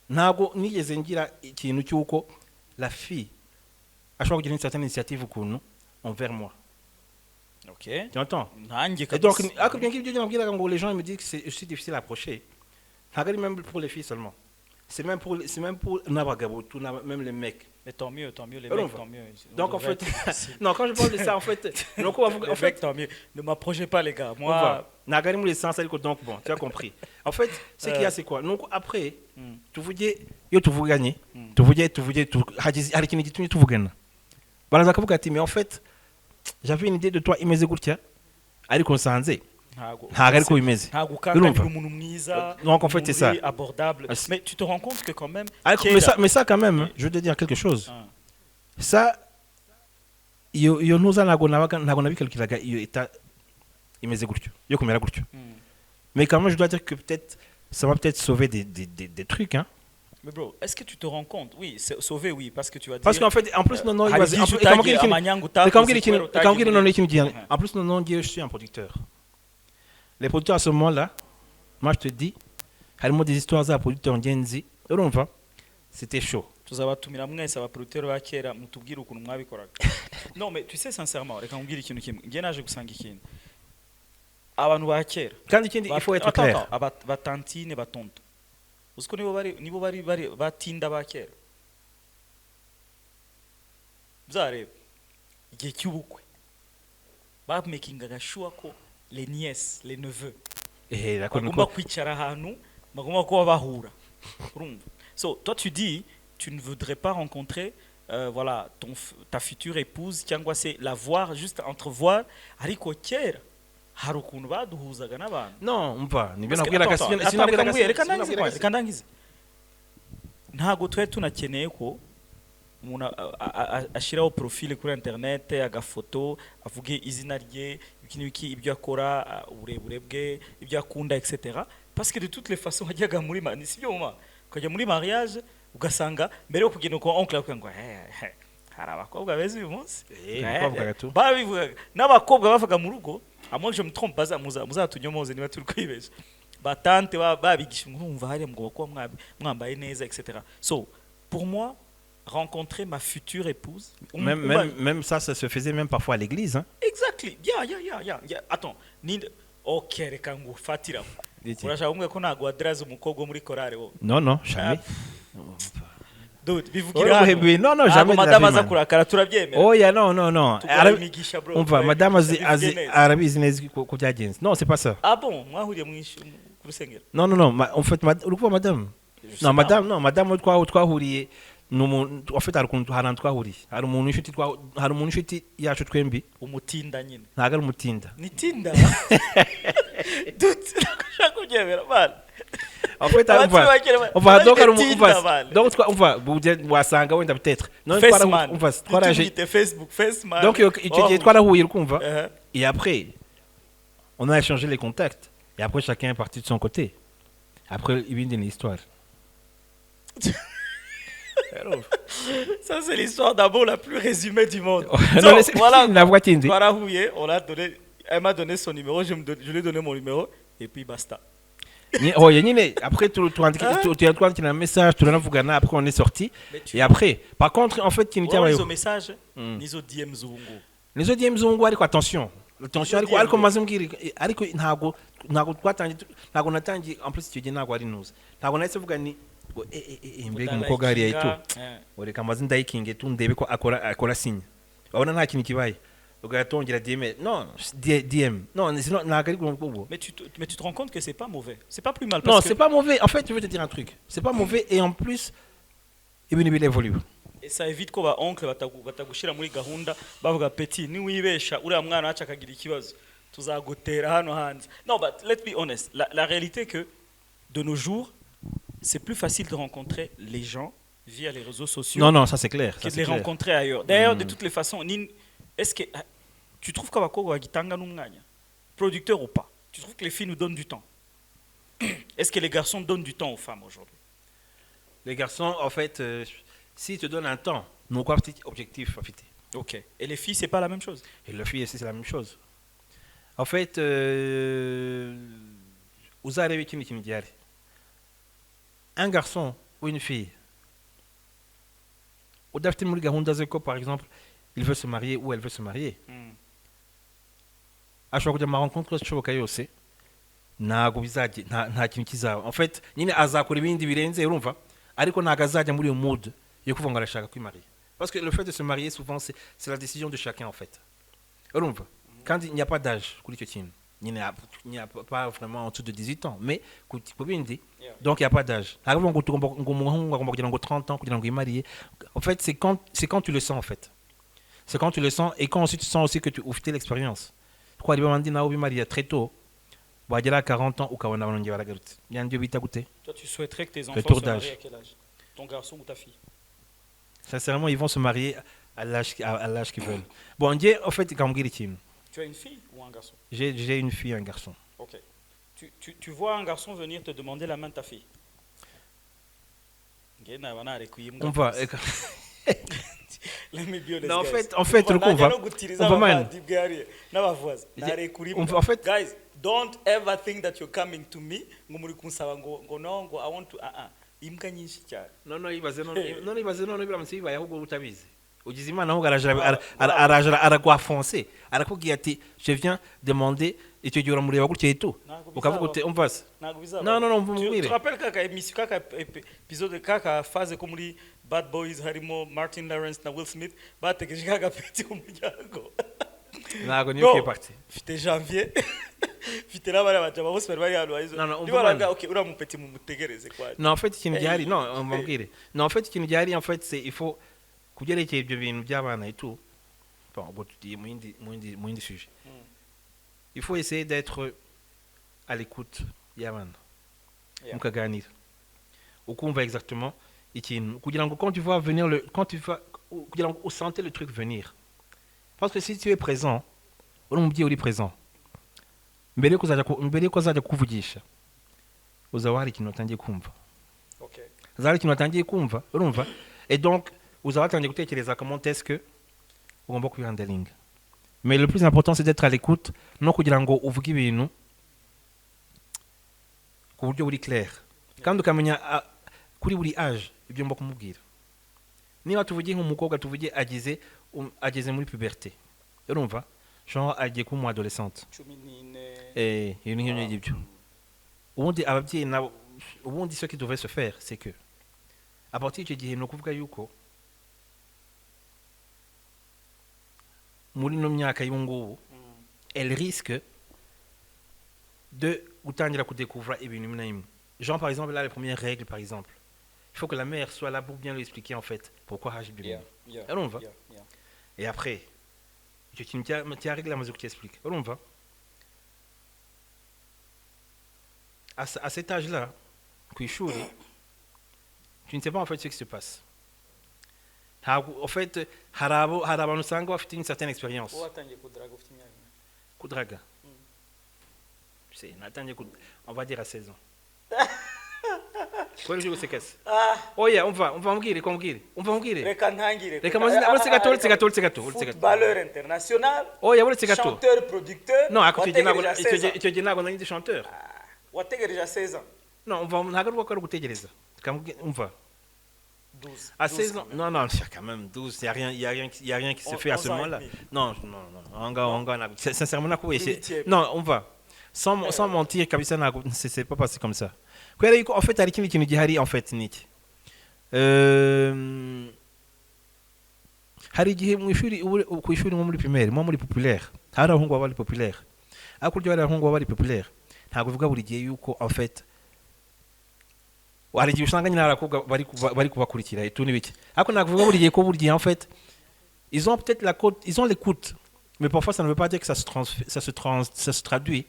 ntago nigeze ngira ikintu cyuko la fille ashobora kugira une certaine initiative ukuntu envers moi. Ok. Tu entends? Et donc, les gens me disent que c'est aussi difficile à approcher. Même pour les filles seulement. C'est même pour Nabagabo, même les mecs. Mais tant mieux, les mecs, tant mieux. Donc en fait, non, quand je parle de ça, en fait, en fait, tant mieux. Ne m'approchez pas les gars. Moi, Nagari les sens, donc bon, tu as compris. En fait, ce qu'il y a, c'est quoi? Donc après, tu vous dis, yo, tu vous gagnez, tu vous dis, tu vous gagnes. Mais en fait, j'avais une idée de toi, imeze gutya, ariko nsanze ntago ariko bimeze donc en fait c'est ça abordable mais tu te rends compte que quand même mais ça quand même je veux te dire quelque chose ça iyo ntuza ntago nabikalkulaga iyo eta imeze gutyo yo kumera gutyo mais quand même je dois dire que peut-être ça va peut-être sauver des trucs hein. Mais bro, est-ce que tu te rends compte? Oui, c'est sauvé, oui, parce que tu vas dire. Parce qu'en fait, en plus, non, en plus, non, je suis un producteur. Les producteurs à ce moment-là, moi je te dis, il y a des histoires à producteurs Genzi, c'était chaud. Non, mais tu sais sincèrement, reka nkubwire ikintu kimwe, ngiye naje gusanga ikintu. Abantu ba kera. Kandi ikindi il faut être clair. Batantine batonto. Usko nibo bari batinda ba kera. Bizarebe. Igihe cy'ubukwe. Ba makinga sure ko les nièces, les neveux. Bagomba kwicara ahantu, bagomba kuba bahura. So, toi tu dis, tu ne voudrais pas rencontrer voilà ta future épouse cyangwa se la voir juste entrevoir ariko kera hari ukuntu baduhuzaga n'abantu. Non, umva nibyo nabwiraga sinabwiraga ntago twe tunakeneye ko umuntu ashiraho profile kuri internet agafoto avuge izina rye ibyo akora uburebure bwe ibyo akunda etc. parce que de toutes les façons hajyaga muri si byo mama kujya muri mariage ugasanga mbere yo kugenda ko oncle akwengo hari abakobwa beza uyu munsi babivuga n'abakobwa bavuga mu rugo amwe je me trompe pas muzatunyomoze niba turi kwibesha batante babigisha urumva hari mugabo ko mwambaye neza etc. So pour moi rencontrer ma future épouse. Même ça se faisait même parfois à l'église. Hein? Exactly. Yeah. Attends. Ok, reka ngufatira. Urashaka kumwe ko ntago adraze umukobwa muri korale wo. Non, jamais. Dude, bivugira hano. Non, jamais. Madame aza kurakara turabyemera. Oh yeah, non. On va, madame arabizi neza ko byagenze. Non, c'est pas ça. Ah bon, mwahuriye mu rusengero. Non, en fait urikuva madame. Non, madame twahuriye en fait hari twahuriye. Hari umuntu inshuti yacu twembi. Umutinda nyine. Ntago ari umutinda. Ni tinda. Dude, nakashaka kubyemera bana. En fait, on va donc wasanga wenda peut-être. Non, on va Facebook, Facebook. Donc twarahuye urukumva. Et après on a échangé les contacts et après chacun est parti de son côté. Après ibindi ni histoire. Ça c'est l'histoire d'abord la plus résumée du monde. Non, voilà, la voix tindi. Twarahuye, elle m'a donné son numéro, je lui ai donné mon numéro et puis basta. Après tu as un message, tu l'as vu, après on est sorti. Et après, par contre, en fait, les autres messages, les autres DM Zungu. Les autres DM Zungu, attention, ariko mazumgiri, ariko ntago natangiye en plus icyo gihe ntago ari nuza. Ntago nahise vuga ni mbega umukobwa hariya itu. Oreka amazi ndayikinge tu ndebe ko akora signe. Wabona nta kintu kibaye. DM. Non, DM. Non, mais tu te rends compte que c'est pas mauvais. C'est pas plus mal. Non, c'est pas mauvais. En fait, je veux te dire un truc. C'est pas mauvais et en plus, il évolue. Et ça évite ko ba oncle batagushira muri gahunda bavuga petit ni wibesha uriya mwana acha kagira ikibazo tuzagotera hano hanze. Non, but let's be honest. La réalité est que de nos jours, c'est plus facile de rencontrer les gens via les réseaux sociaux. Non, ça c'est clair. Que de les rencontrer ailleurs. D'ailleurs, de toutes les façons, est-ce que tu trouves qu'abakobwa bagitanga n'umwanya, producteur ou pas? Tu trouves que les filles nous donnent du temps? Est-ce que les garçons donnent du temps aux femmes aujourd'hui? Les garçons, en fait, s'ils te donnent un temps, nous avons un objectif. Ok. Et les filles, c'est pas la même chose? Et les filles, c'est la même chose. En fait, vous avez qui me dit un garçon ou une fille, au dafti muri gahunda zeko par exemple, il veut se marier ou elle veut se marier. Ashobora kujya mu rencontre zishoboka yose ntago bizajye nta kintu kizaba. En fait, nyine azakora ibindi birenze urumva, ariko ntago azajya muri iyo mood yo kuvuga ngo arashaka kwimarier. Parce que le fait de se marier souvent c'est la décision de chacun en fait. Urumva, quand il n'y a pas d'âge kuri icyo kintu. Il n'y a pas vraiment en dessous de 18 ans, mais donc il n'y a pas d'âge. En 30 ans, en fait, c'est quand tu le sens en fait. C'est quand tu le sens et quand ensuite tu sens aussi que tu ouvres l'expérience. Pourquoi il marié très tôt, à 40 ans ou toi tu souhaiterais que tes enfants se marient à quel âge? Ton garçon ou ta fille? Sincèrement, ils vont se marier à l'âge qu'ils veulent. Bon, en fait, tu as une fille ou un garçon? J'ai une fille et un garçon. Ok. Tu vois un garçon venir te demander la main de ta fille? On va. Non, en fait, on va guys, don't ever think that you're coming to me ngo I want to imbwa nyinshi cyane. Non, ibaze biramutse bibaye ahubwo utabizi. Ugize imana ahubwo aragwafonse arakubwira ati je viens demander et tu diras mureba gutya eto ukavuga uti umva se. Non, tu te rappelles kaka émission kaka épisode kaka phase ko muri Bad Boys harimo Martin Lawrence na Will Smith bategeje kaka peti ku muryango. Ntago niyo ke parti. Fite janvier. Fite n'abana bajama bose bari hano ayizo. Nibaranga okay ura mu peti mu mutegereze kwa. Non, en fait ikintu gihari on va mbwire. Non, en fait ikintu gihari en fait c'est il faut kugerekeye ibyo bintu by'abana et tout. Bon, tu moins sujet. Il faut essayer d'être à l'écoute y'abana. Mukaganira. Ukumva exactement ikintu kugira ngo quand tu vas venir kugira ngo sentir le truc venir. Parce que si tu es présent, uri présent. Mbere ko zaja kuvugisha. Uzaba hari ikintu utangiye kumva. OK. Uzaba ikintu utangiye kumva, urumva? Et donc uzaba utangiye gutekereza comment est-ce que ugomba kubihandelinga. Mais le plus important c'est d'être à l'écoute, no kugira ngo uvuge ibintu ku buryo buri clair. Kandi ukamenya kuri buri âge ibyo mba kumubwira. niba tuvugiye nk'umukobwa tuvugiye ageze muri puberté urumva genre agiye kuba umu adolescente ibintu nk'ibyo ngibyo ubundi ababyeyi nabo ubundi ce qui devrait se faire c'est que à partir d'icyo gihe ni ukuvuga yuko muri no myaka y'ubu ngubu elle risque de gutangira kudécouvrir ibintu bimwe na bimwe genre par exemple là les premières règles par exemple il faut que la mère soit là pour bien lui expliquer en fait pourquoi Hajj bien. On va. Et après, tu as réglé la mesure que tu expliques. On va. À cet âge-là, tu ne sais pas en fait ce qui se passe. En fait, Harabano Sango a fait une certaine expérience. Kudraga. Tu sais, on va dire à 16 ans. Quel jour c'est qu'est-ce? Oh yeah, on va mugire. Reka ntangire. Reka c'est gâteau. Footballeur international. Oh yeah, c'est gâteau. Chanteur, producteur. Non, à côté de tu dis nago nandi chanteur. Wategereje 16 ans. Non, on va nagaruka ko gutegereza. On va. 12. À 16 ans. Non, quand même 12, il y a rien qui se fait à ce moment-là. Non. On va sincèrement non, on va. Sans mentir, kabisa c'est pas passé comme ça. En fait, hari ikindi kintu gihari en fait niki. Hari igihe mu ishuri ku ishuri nko muri primaire, mo muri populaire. Hari abahungu baba bari populaire. Ariko ryo hari abahungu baba bari populaire. Ntabwo bivuga buri gihe yuko en fait hari igihe usanga nyine arakobwa bari kubakurikira etu nibiki. Ariko ntabwo bivuga buri gihe ko buri gihe en fait ils ont peut-être ils ont l'écoute, mais parfois ça ne veut pas dire que ça se traduit.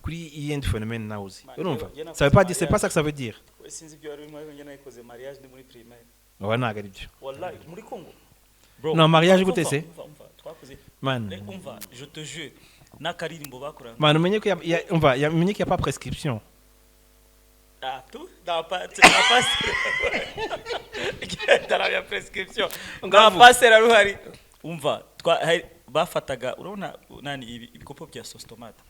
Il y a un phénomène là aussi. Ça veut pas dire, c'est pas ça que ça veut dire. Non, mariage écoutez c'est. Man. Je te jure. Man, il y a pas prescription. Ah, tout dans la prescription. Bafataga urabona nani ibikopo bya sostomate.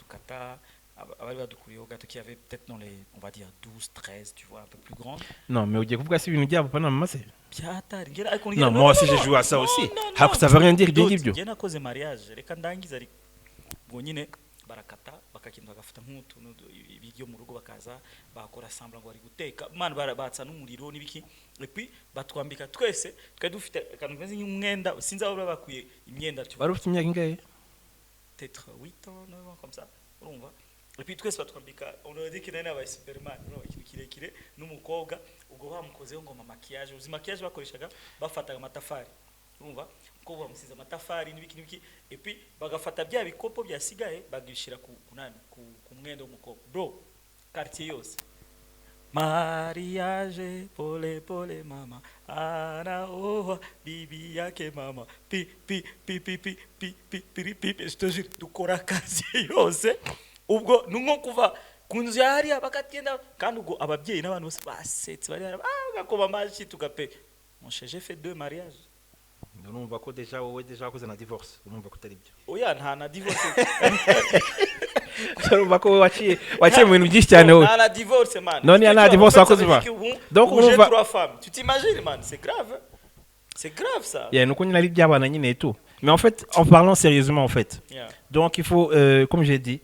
Kata abari badukuriyeho gato qui avait peut-être dans les on va dire 12 13 tu vois un peu plus grand. Non mais ugiye kuvuga si ibintu byabo pana mama byatari non moi aussi je joue à ça aussi ça veut rien dire ibyo ngibyo je nakoze mariage reka ndangiza ari ngo nyine barakata bakakintu bagafata nk'utuntu ibiryo mu rugo bakaza bakora semblant ngo bari guteka man barabatsa n'umuriro n'ibiki et puis batwambika twese twa dufite akantu kameze nk'umwenda sinzi aho bakuye imyenda tu bari ufite imyaka ingahe peut-être 8 ans 9 ans comme ça on va et puis twese batwambika on a dit qu'il y avait Superman no ikintu kirekire n'umukobwa ubwo bamukozeho ngo maquillage uzi maquillage bakoreshaga bafataga amatafari urumva ko bamusize amatafari n'ibiki et puis bagafata bya bikopo byasigaye bagishira ku mwenda w'umukobwa bro quartier yose mariage pole mama ana oha bibi yake mama pi je te jure dukora kazi yose ubwo nunko kuva kunzu yari abakagenda kandi ubwo ababyeyi n'abantu bose basetse bari gakoba maji tugape mon cher j'ai fait 2 mariages. On va déjà cause un divorce on va côté libyo oya nta na divorce urumva ko waciye mu bintu byinshi cyane wowe nta na divorce man non il y a un divorce à cause de donc on va 3 femmes tu t'imagines man c'est grave ça il y a nuko nyina ari byabana nyine et tout mais en fait en parlant sérieusement en fait donc il faut comme j'ai dit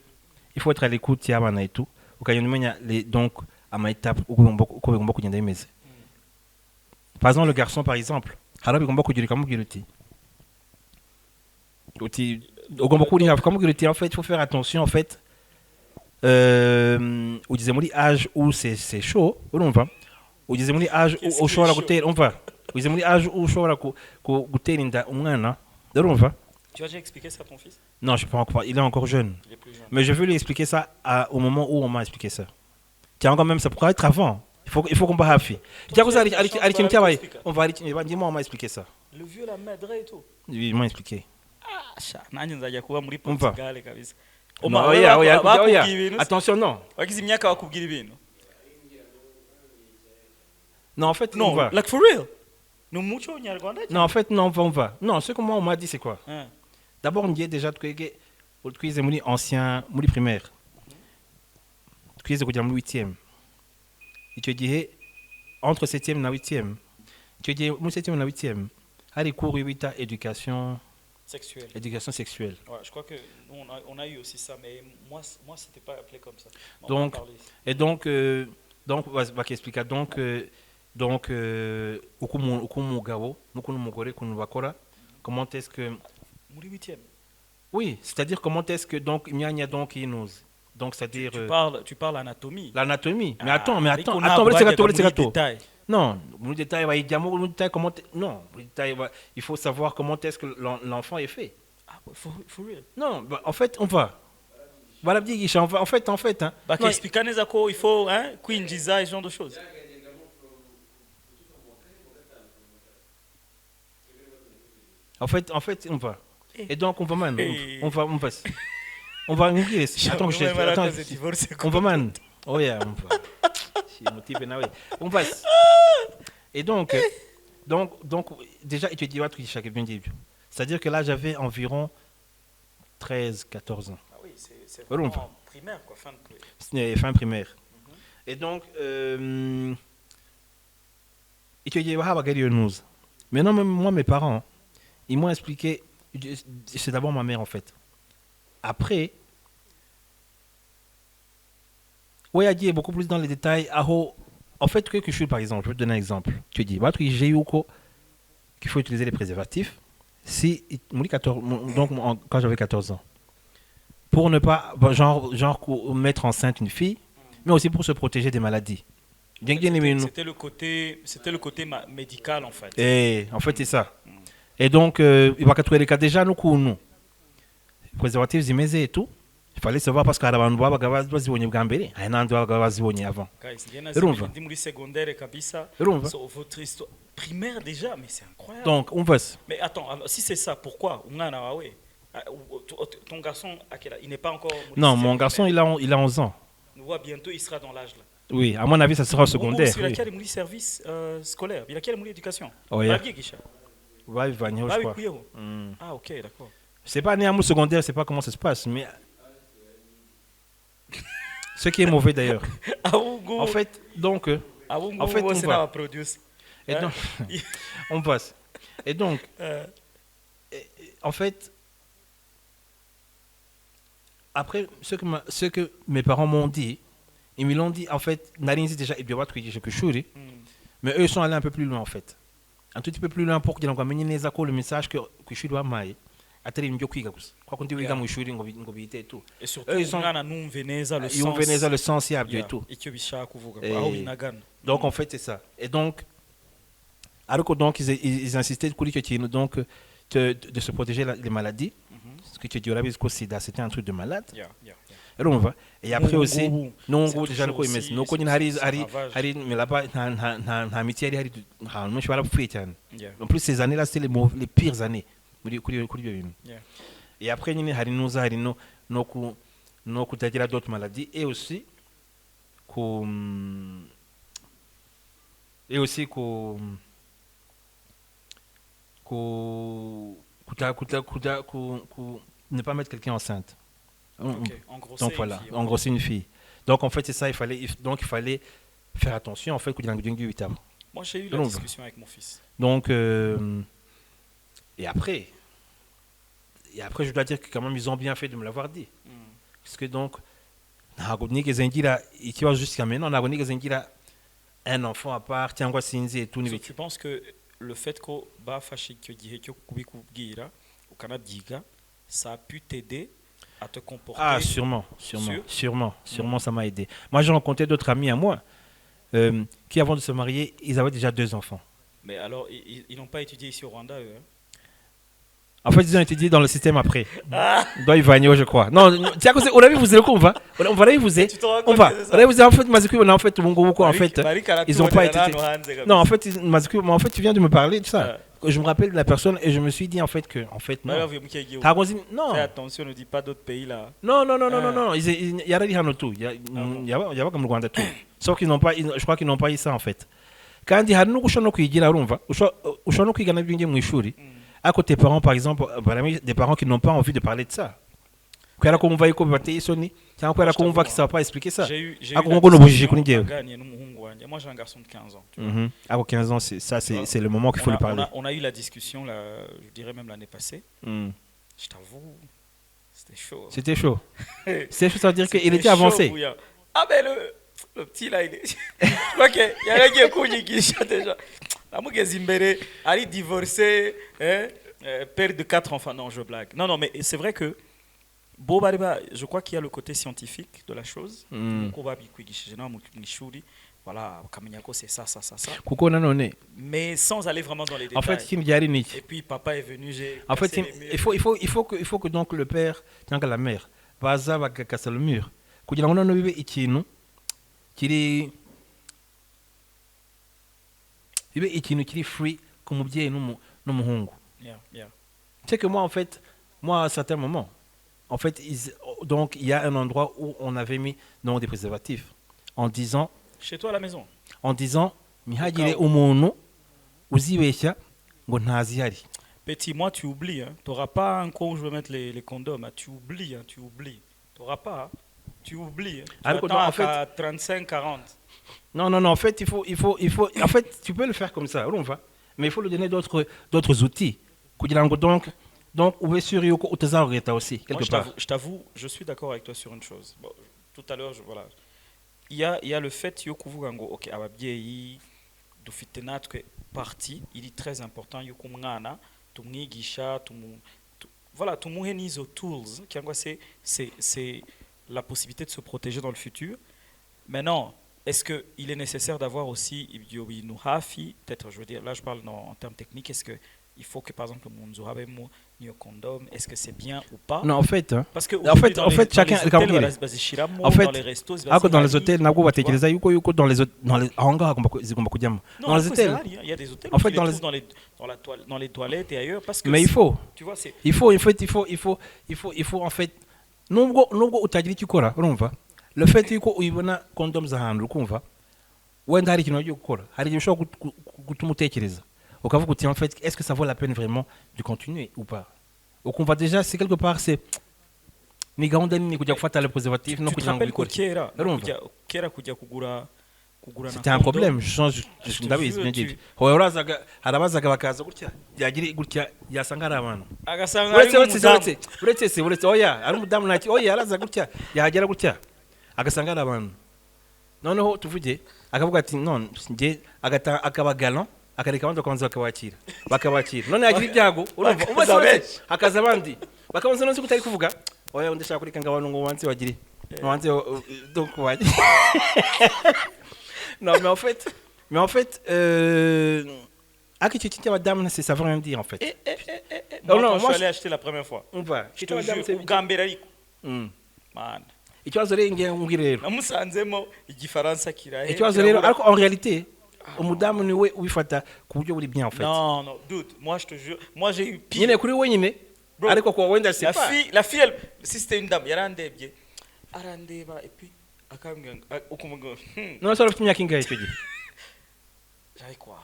il faut être à l'écoute y'abana et tout ukanyumenya donc ama étape uko bigomba kugenda bimeze par exemple le garçon par exemple hari bigomba kugira ikamubwira uti ugomba kuri hafi kamubwira uti en fait il faut faire attention en fait ugize muri âge où c'est chaud urumva ugize muri âge où ushobora gutera umva ugize muri âge où ushobora gutera inda umwana urumva. Tu as déjà expliqué ça à ton fils? Non, je peux encore. Il est encore jeune. Il est plus jeune. Mais je veux lui expliquer ça au moment où on m'a expliqué ça. Tiens, quand même, ça pourrait être avant. Il faut qu'on va hafi. Tiens, on va dis-moi, on m'a expliqué ça. Le vieux la m'aiderait et tout. Oui, il m'a expliqué. Ah, ça. Nanjye nzajya kuba muri Portugal kabisa. Attention, non. Wagize imyaka bakubwira ibintu. Non, en fait, non, on va. Like for real. Non, en fait, non, on va. Non, ce que moi, on m'a dit, c'est quoi? D'abord, on dit déjà que tu es ancien, primaire. Tu es 8e. Et tu dis, entre 7e et 8e, Tu dis, moi, 7e ou 8e. À les cours, 8 éducation sexuelle. Éducation sexuelle. Ouais, je crois que nous, on a eu aussi ça, mais moi c'était pas appelé comme ça. Donc, et donc, va expliquer. Donc, comment est-ce que. Muri 8e. Oui, c'est-à-dire comment est-ce que donc il y a donc inose. Donc c'est-à-dire. Tu parles anatomie. L'anatomie. Mais attends, non, le détail va comment non, il faut savoir comment est-ce que l'enfant est fait. Ah, for real. Non, bah, en fait, on va. Voilà, en fait, hein. Bah, expliquer il faut, hein, ce genre de choses. En fait, on va. Et donc, on va, man. On va. On va nous dire. Attends, on va, man. Oh, yeah, on va. On passe. Et donc, déjà, tu dis, c'est-à-dire que là, j'avais environ 13-14 ans. Ah oui, c'est vraiment primaire, quoi, fin de fin primaire. Et donc, maintenant, même moi, mes parents, ils m'ont expliqué, c'est d'abord ma mère, en fait. Après, oui, il y a beaucoup plus dans les détails. En fait, que je suis, par exemple, je vais te donner un exemple. Tu dis, j'ai eu qu'il faut utiliser les préservatifs. Donc, quand j'avais 14 ans. Pour ne pas, mettre enceinte une fille, mais aussi pour se protéger des maladies. C'était le côté médical, en fait. Et en fait, c'est ça. Et donc, il va trouver les cas déjà, nous, préservatifs, et tout. Il fallait savoir parce qu'il y a des gens qui ont été avant. Votre histoire primaire déjà, mais c'est incroyable. Donc, on va. Mais attends, alors, si c'est ça, pourquoi ton garçon, il n'est pas encore. Non, mon garçon, il a 11 ans. Bientôt, il sera dans l'âge là. Oui, à mon avis, ça sera au secondaire. Il a quel service scolaire? Il a quel éducation? Oui, je crois. Ah, ok, d'accord. C'est pas né à mon secondaire, c'est pas comment ça se passe, mais. Ce qui est mauvais d'ailleurs. En fait, donc. En fait, on va. Et donc, on passe. Et donc, en fait, après, ce que mes parents m'ont dit, ils me l'ont dit, en fait, Narinzi déjà, il doit être que je mais eux sont allés un peu plus loin, en fait. Un tout petit peu plus loin pour qu'ils aient amené le message que je dois m'ailler. Et surtout, ils ont le sens et tout. Donc en fait c'est ça. Et donc, alors que donc ils insistaient donc de se protéger des maladies. Ce que tu dis au sida, c'était un truc de malade. Alors on va. Et après aussi, non déjà le mais nous mais là-bas en plus ces années là c'était les pires années. Et après, il y a d'autres maladies et aussi ne pas mettre quelqu'un enceinte. Donc voilà, engrosser une fille. Donc en fait, c'est ça, il fallait faire attention en fait. Moi, j'ai eu la discussion avec mon fils. Donc Et après, je dois dire que quand même, ils ont bien fait de me l'avoir dit. Parce que donc, jusqu'à maintenant, on a un enfant à part, tiens, et tout. Tu penses que le fait que ça a pu t'aider à te comporter? Ah, sûrement, ça m'a aidé. Moi, j'ai rencontré d'autres amis à moi qui, avant de se marier, ils avaient déjà 2 enfants. Mais alors, ils n'ont pas étudié ici au Rwanda, eux, hein? En fait, ils ont étudié dans le système après. Dans Ivanio, je crois. Non, tiens, on a vu vous êtes on va. On va vous êtes. On va. On a vu en fait Mazuku, on a en fait en fait ils ont pas été. Non, en fait Mazuku, en fait tu viens de me parler de ça. Je me rappelle de la personne et je me suis dit en fait que non. Fais attention, ne dis pas d'autres pays là. Non, il y a rien de tout. Il y a pas comme le Rwanda tout. Sauf qu'ils n'ont pas, je crois qu'ils n'ont pas eu ça en fait. Quand il y a nous ushobora kwigira urumva, ushobora no kwiga nabyo ngiye mu ishuri. À côté des parents, par exemple, des parents qui n'ont pas envie de parler de ça. kubera ko mumva yuko bibateye isoni cyangwa kubera ko mumva qu'ils savent pas expliquer ça. J'ai eu moi j'ai un garçon de 15 ans. À 15 ans, c'est le moment qu'il faut lui parler. On a eu la discussion, là, je dirais même l'année passée. Je t'avoue, c'était chaud. C'était chaud. C'est chaud, ça veut dire qu'il était avancé. Ah ben le petit là, il est... Je crois qu'il y a rien qui est connu qui chante déjà. Elle est divorcée, père de 4 enfants. Non, je blague. Non, mais c'est vrai que je crois qu'il y a le côté scientifique de la chose. Voilà, Kamanyako, c'est ça. Mais sans aller vraiment dans les détails. En fait, et puis papa est venu, en fait, il faut que donc le père, tant que la mère, va casser le mur. Kugira ngo none bibe ikintu kiri free ku mubyeyi n'umuhungu. C'est que moi en fait, à un certain moment, en fait, donc il y a un endroit où on avait mis donc des préservatifs en disant chez toi à la maison. En disant mihagire umuntu uzibeshya ngo ntazihari. Petit, moi tu oublies, hein. Tu n'auras pas un coin où je vais mettre les condoms, hein. Tu oublies. Tu n'auras pas. Hein. Tu oublies. Tu attends en fait, à 35, 40. Non. En fait, il faut. En fait, tu peux le faire comme ça, on va. Mais il faut lui donner d'autres outils. Donc, où est sûr que tu as aussi quelque part. Je t'avoue, je suis d'accord avec toi sur une chose. Bon, tout à l'heure, voilà. Il y a le fait que ok, ababyeyi dufite natwe parti, il est très important yuko umwana tumwigisha voilà, tumuhe n'izo tools cyangwa c'est la possibilité de se protéger dans le futur. Maintenant, est-ce qu'il est nécessaire d'avoir aussi peut-être, je veux dire, là je parle en termes techniques, est-ce qu'il faut que par exemple le monde un condom, est-ce que c'est bien ou pas? Non, en fait, hein. Parce que en fait chacun en fait, dans les restos, dans les hôtels, dans les hôtels, dans les hôtels, il y a des hôtels en fait dans les toilettes et ailleurs parce que mais il faut, tu vois, c'est il faut en fait nubwo utagira icyo ukora urumva le fait yuko uyibona condoms ahantu ukumva wenda hari ikintu wagiye gukora hari igihe ushobora gutuma utekereza ukavuga uti en fait est-ce que ça vaut la peine vraiment de continuer ou pas ukumva déjà c'est quelque part c'est ni gahunda nini kujya gufata le préservatif no kugira ngo bikore kera kujya kugura c'était un problème je change ndabizi n'igiti hoya urazaga harabazaga bakaza gutya yagira gutya yasanga ari abantu agasanga uretse oya ari umudamu naki oya araza gutya yahagera gutya agasanga ari abantu noneho tuvuge akavuga ati none nge akaba galant akareka abandi bakabanza bakabakira none yagira ibyago urumva hakaza abandi bakabanza none kutari kuvuga oya ndashaka kureka ngabano ngo wanze bagire wanze donc waje. Non, mais en fait, madame, ça veut rien dire en fait. Moi, je suis allé acheter la première fois. On va. Je te jure, Ugamberariko. Man. Ikibazo rero ngire rero. Namusanzemo igifaransa kirahe. Ikibazo rero ariko en réalité, umudamu ni we ubifata ku buryo buri bien en fait. Non, dude, moi je te jure, moi j'ai eu pire. Nyine kuri wenyine. Ariko ko wenda c'est pas. La fille, si c'était une dame, yarandebye. Arandeba et puis non, ça fait combien icyo gihe? J'avais quoi?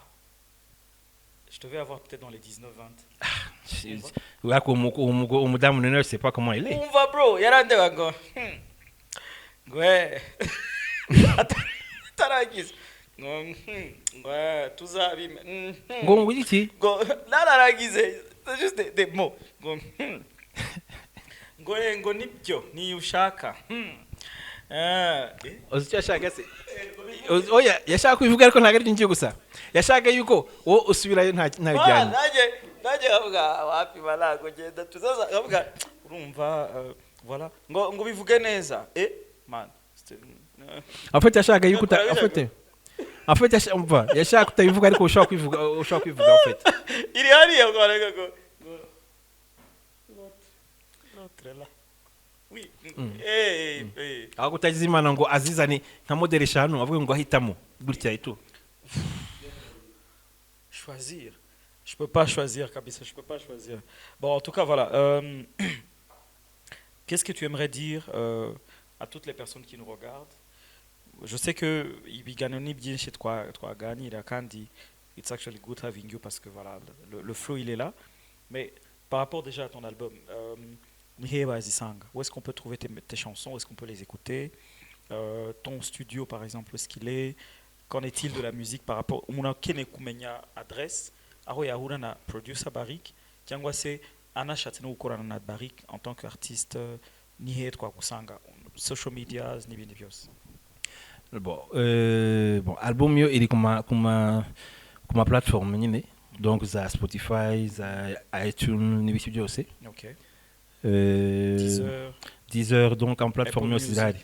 Je devais avoir peut-être dans les 19-20. Umudamu ne sait pas comment il est. On va bro, yarandeba ngo. Ouais. Taragize. Ouais, tuzabime. Ngo ngiki? Ngo naragize. C'est juste des mots. Ngo nibyo ni ushaka. Uzicashaka se oya yashaka kubivuga ariko ntago ari ngiye gusa yashaka yuko wo usubirayo nta bijyanye naje avuga wapi balago genda tuzaza avuga urumva voilà ngo bivuge neza man en fait yashaka yuko en fait yashaka kutabivuga ariko ushaka kwivuga en fait iri hariya ngo arega ngo notre là. Oui. Aho kutagize imana ngo azizane nka model eshanu avuga ngo ahitamo gutya ito. Choisir. Je peux pas choisir kabisa, je peux pas choisir. Bon, en tout cas voilà, qu'est-ce que tu aimerais dire à toutes les personnes qui nous regardent? Je sais que ibiganoni byinshi twaganira kandi it's actually good having you parce que voilà, le flow il est là. Mais par rapport déjà à ton album, Où est-ce qu'on peut trouver tes chansons? Où est-ce qu'on peut les écouter? Ton studio, par exemple, où est-ce qu'il est? Qu'en est-il de la musique par rapport à quelle adresse? Aho yahura na producer Barrick cyangwa se anashatse no gukorana na Barrick en tant qu'artiste nihe twakusanga social medias n'ibindi byose? Bon, album yo iri kuma plateforme nyine, donc za Spotify, za iTunes n'ibiki byose. Okay. Deezer, donc en plateforme yose zirahari.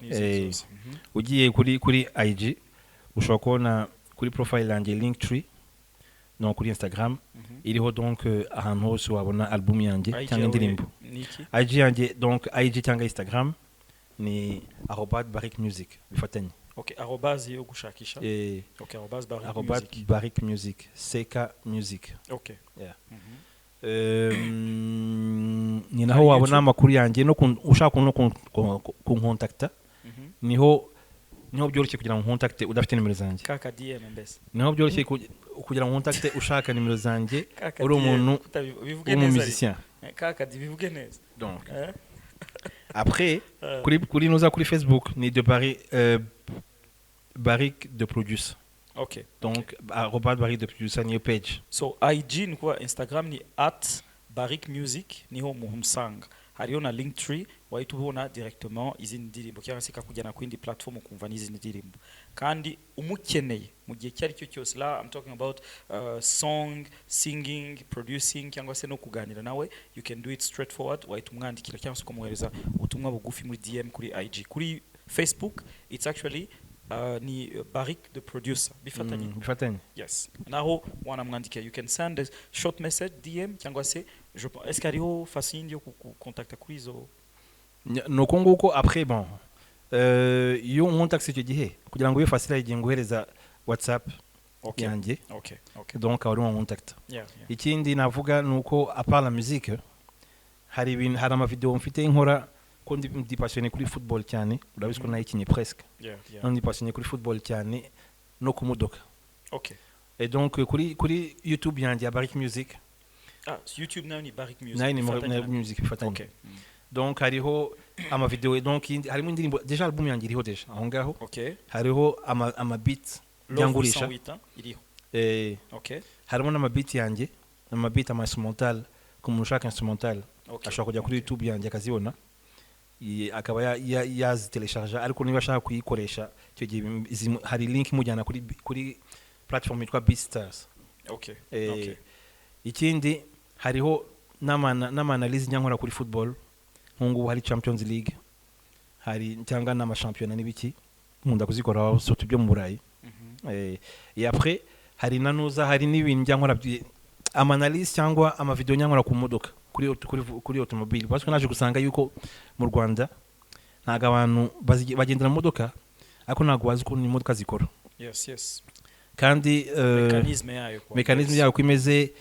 Ugiye kuri IG ushobora kubona kuri profile yanjye Linktree, donc kuri Instagram iriho donc ahantu hose wabona album yanjye cyangwa indirimbo. IG yanjye donc IG cyangwa Instagram ni @barrickmusic bifatanye. Okay, arrobase yo gushakisha. Okay, @barrickmusic, CK Music. Okay. Yeah. Ni naho wabona amakuru yanjye no ushaka no kunkontakta. Niho byoroshye kugira ngo nkontakte udafite nimero zanjye. Kaka DM mbese. Niho byoroshye kugira ngo nkontakte ushaka nimero zanjye uri umuntu w'umusicien. Kaka bivuge neza. Donc après kuri noza kuri Facebook ni de Barrick de Produce. Okay. Donc @Barrick de Produce ni page. So IG ni kwa Instagram ni @barrickmusic niho muhumsanga. Hariyo na Linktree wahitubona directement izindi ndirimbo cyangwa se kakujyana ku indi platform ukumva n'izindi ndirimbo. Kandi umukeneye mu gihe cyari cyo cyose, la I'm talking about song, singing, producing cyangwa se no kuganira nawe, you can do it straightforward. Wahitumwandikira cyangwa se kumwohereza ubutumwa bugufi muri DM kuri IG. Kuri Facebook it's actually ni Barrick the Producer bifatanye. Yes. Naho wanamwandikira, you can send a short message DM cyangwa se est-ce qu'il y a facile yo contacter kuri zo? Nuko nguko après bon yo nkontakse icyo gihe kugira ngo bibe facile igihe nguhereza WhatsApp yanjye. Okay. Donc ari on contact. Ikindi navuga nuko à part la musique hari ama video mfite nkora ko ndi passionné kuri football cyane, urabizi ko nayikinye presque. Ndi passionné kuri football cyane no kumudoka. Okay. Et donc kuri YouTube yanjye ya Barrick Music. YouTube nayo ni Barrick Music. Nayo ni Barrick Music bifatanye. Okay. Donc hariho ama video, donc harimo indirimbo déjà album yanjye iriho déjà aho ngaho. Okay. Hariho ama beat yangurisha. Iriho. Okay. Harimo n'ama beat yanjye, ama beat ama instrumental, comme ushaka instrumental. Ashobora kujya kuri YouTube yanjye akazibona. Akaba yazitelecharge, ariko niba ashaka kuyikoresha icyo gihe hari link mujyana kuri platform yitwa BeatStars. Okay. Ikindi hariho n'ama-analyse nyankora kuri football, nk'ubu hari Champions League, hari cyangwa n'amashampiyona n'ibiki nkunda kuzikora surtout byo mu Burayi. Et après hari nanuza hari n'ibintu nyankora ama-analyse cyangwa ama-video nyankora ku modoka kuri automobile, parce que naje gusanga yuko mu Rwanda ntago abantu bagendera mu modoka ariko ntago bazi ko imodoka zikora. Yes. Kandi mechanisme yayo kwimeze,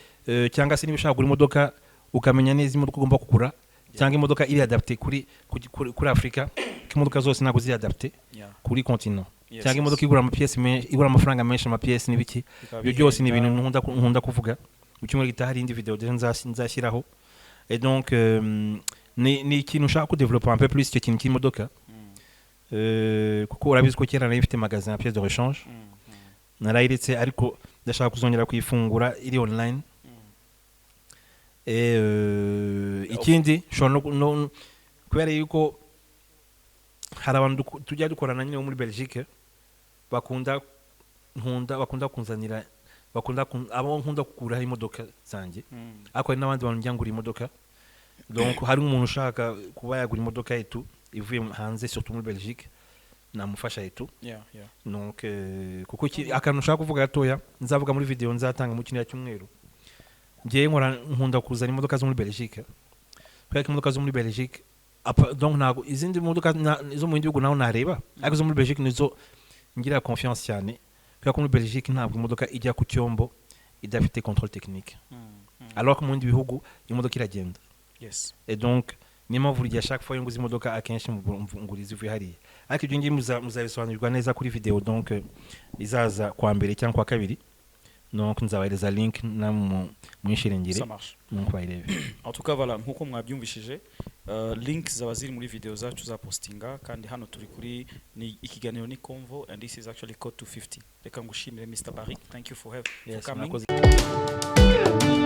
cyangwa se niba ushaka kuri modoka ukamenya neza imodoka ugomba kugura, cyangwa imodoka iri adapté kuri Afrika, imodoka zose ntago ziri adapté kuri continent, cyangwa imodoka igura amafaranga menshi amapièce n'ibiki, ibyo byose ni ibintu nkunda kuvuga. Mu cyumweru gitaha hari indi video nzashyiraho. Et donc ni ikintu ushaka ku développer un peu plus icyo kintu cy'imodoka, kuko urabizi ko kera nari mfite magasin ya pièces de rechange, narayiretse ariko ndashaka kuzongera kuyifungura iri online. Ikindi no kubera yuko hari abantu tujya dukorana nyine muri Belgique bakunda kunzanira abo nkunda kugura imodoka zanjye, ariko hari n'abandi bantu njyangura imodoka. Donc hari umuntu ushaka kuba yagura imodoka yetu ivuye hanze, surtout muri Belgique, namufasha yetu. Donc kuko akantu ushaka kuvuga gatoya nzavuga muri video nzatanga mu kintu cy'umweru, ngiye nkunda kuzana imodoka zo muri Belgique, kubera ko imodoka zo muri Belgique donc ntago izindi modoka zo mu gihugu naho nareba, ariko zo muri Belgique nizo ngira confiance cyane, kubera ko muri Belgique ntabwo imodoka ijya ku cyombo idafite contrôle technique, alors que mu bindi bihugu imodoka iragenda. Yes. Et donc niyo mpamvu buri chaque fois nguze imodoka akenshi nguriza ivuye hariya, ariko ibyo ngiye muzabisobanurirwa neza kuri video, donc izaza kwa mbere cyangwa kwa kabiri. Donc nzabahereza link na mwishirengire. Ça marche. Donc bayirebe. En tout cas voilà, nkuko mwabyumvishije link zaba ziri muri video zacu za postinga kandi hano turi kuri ni ikiganiro ni Convo and this is actually code 250. Reka ngushimire Mr. Barrick, thank you for coming.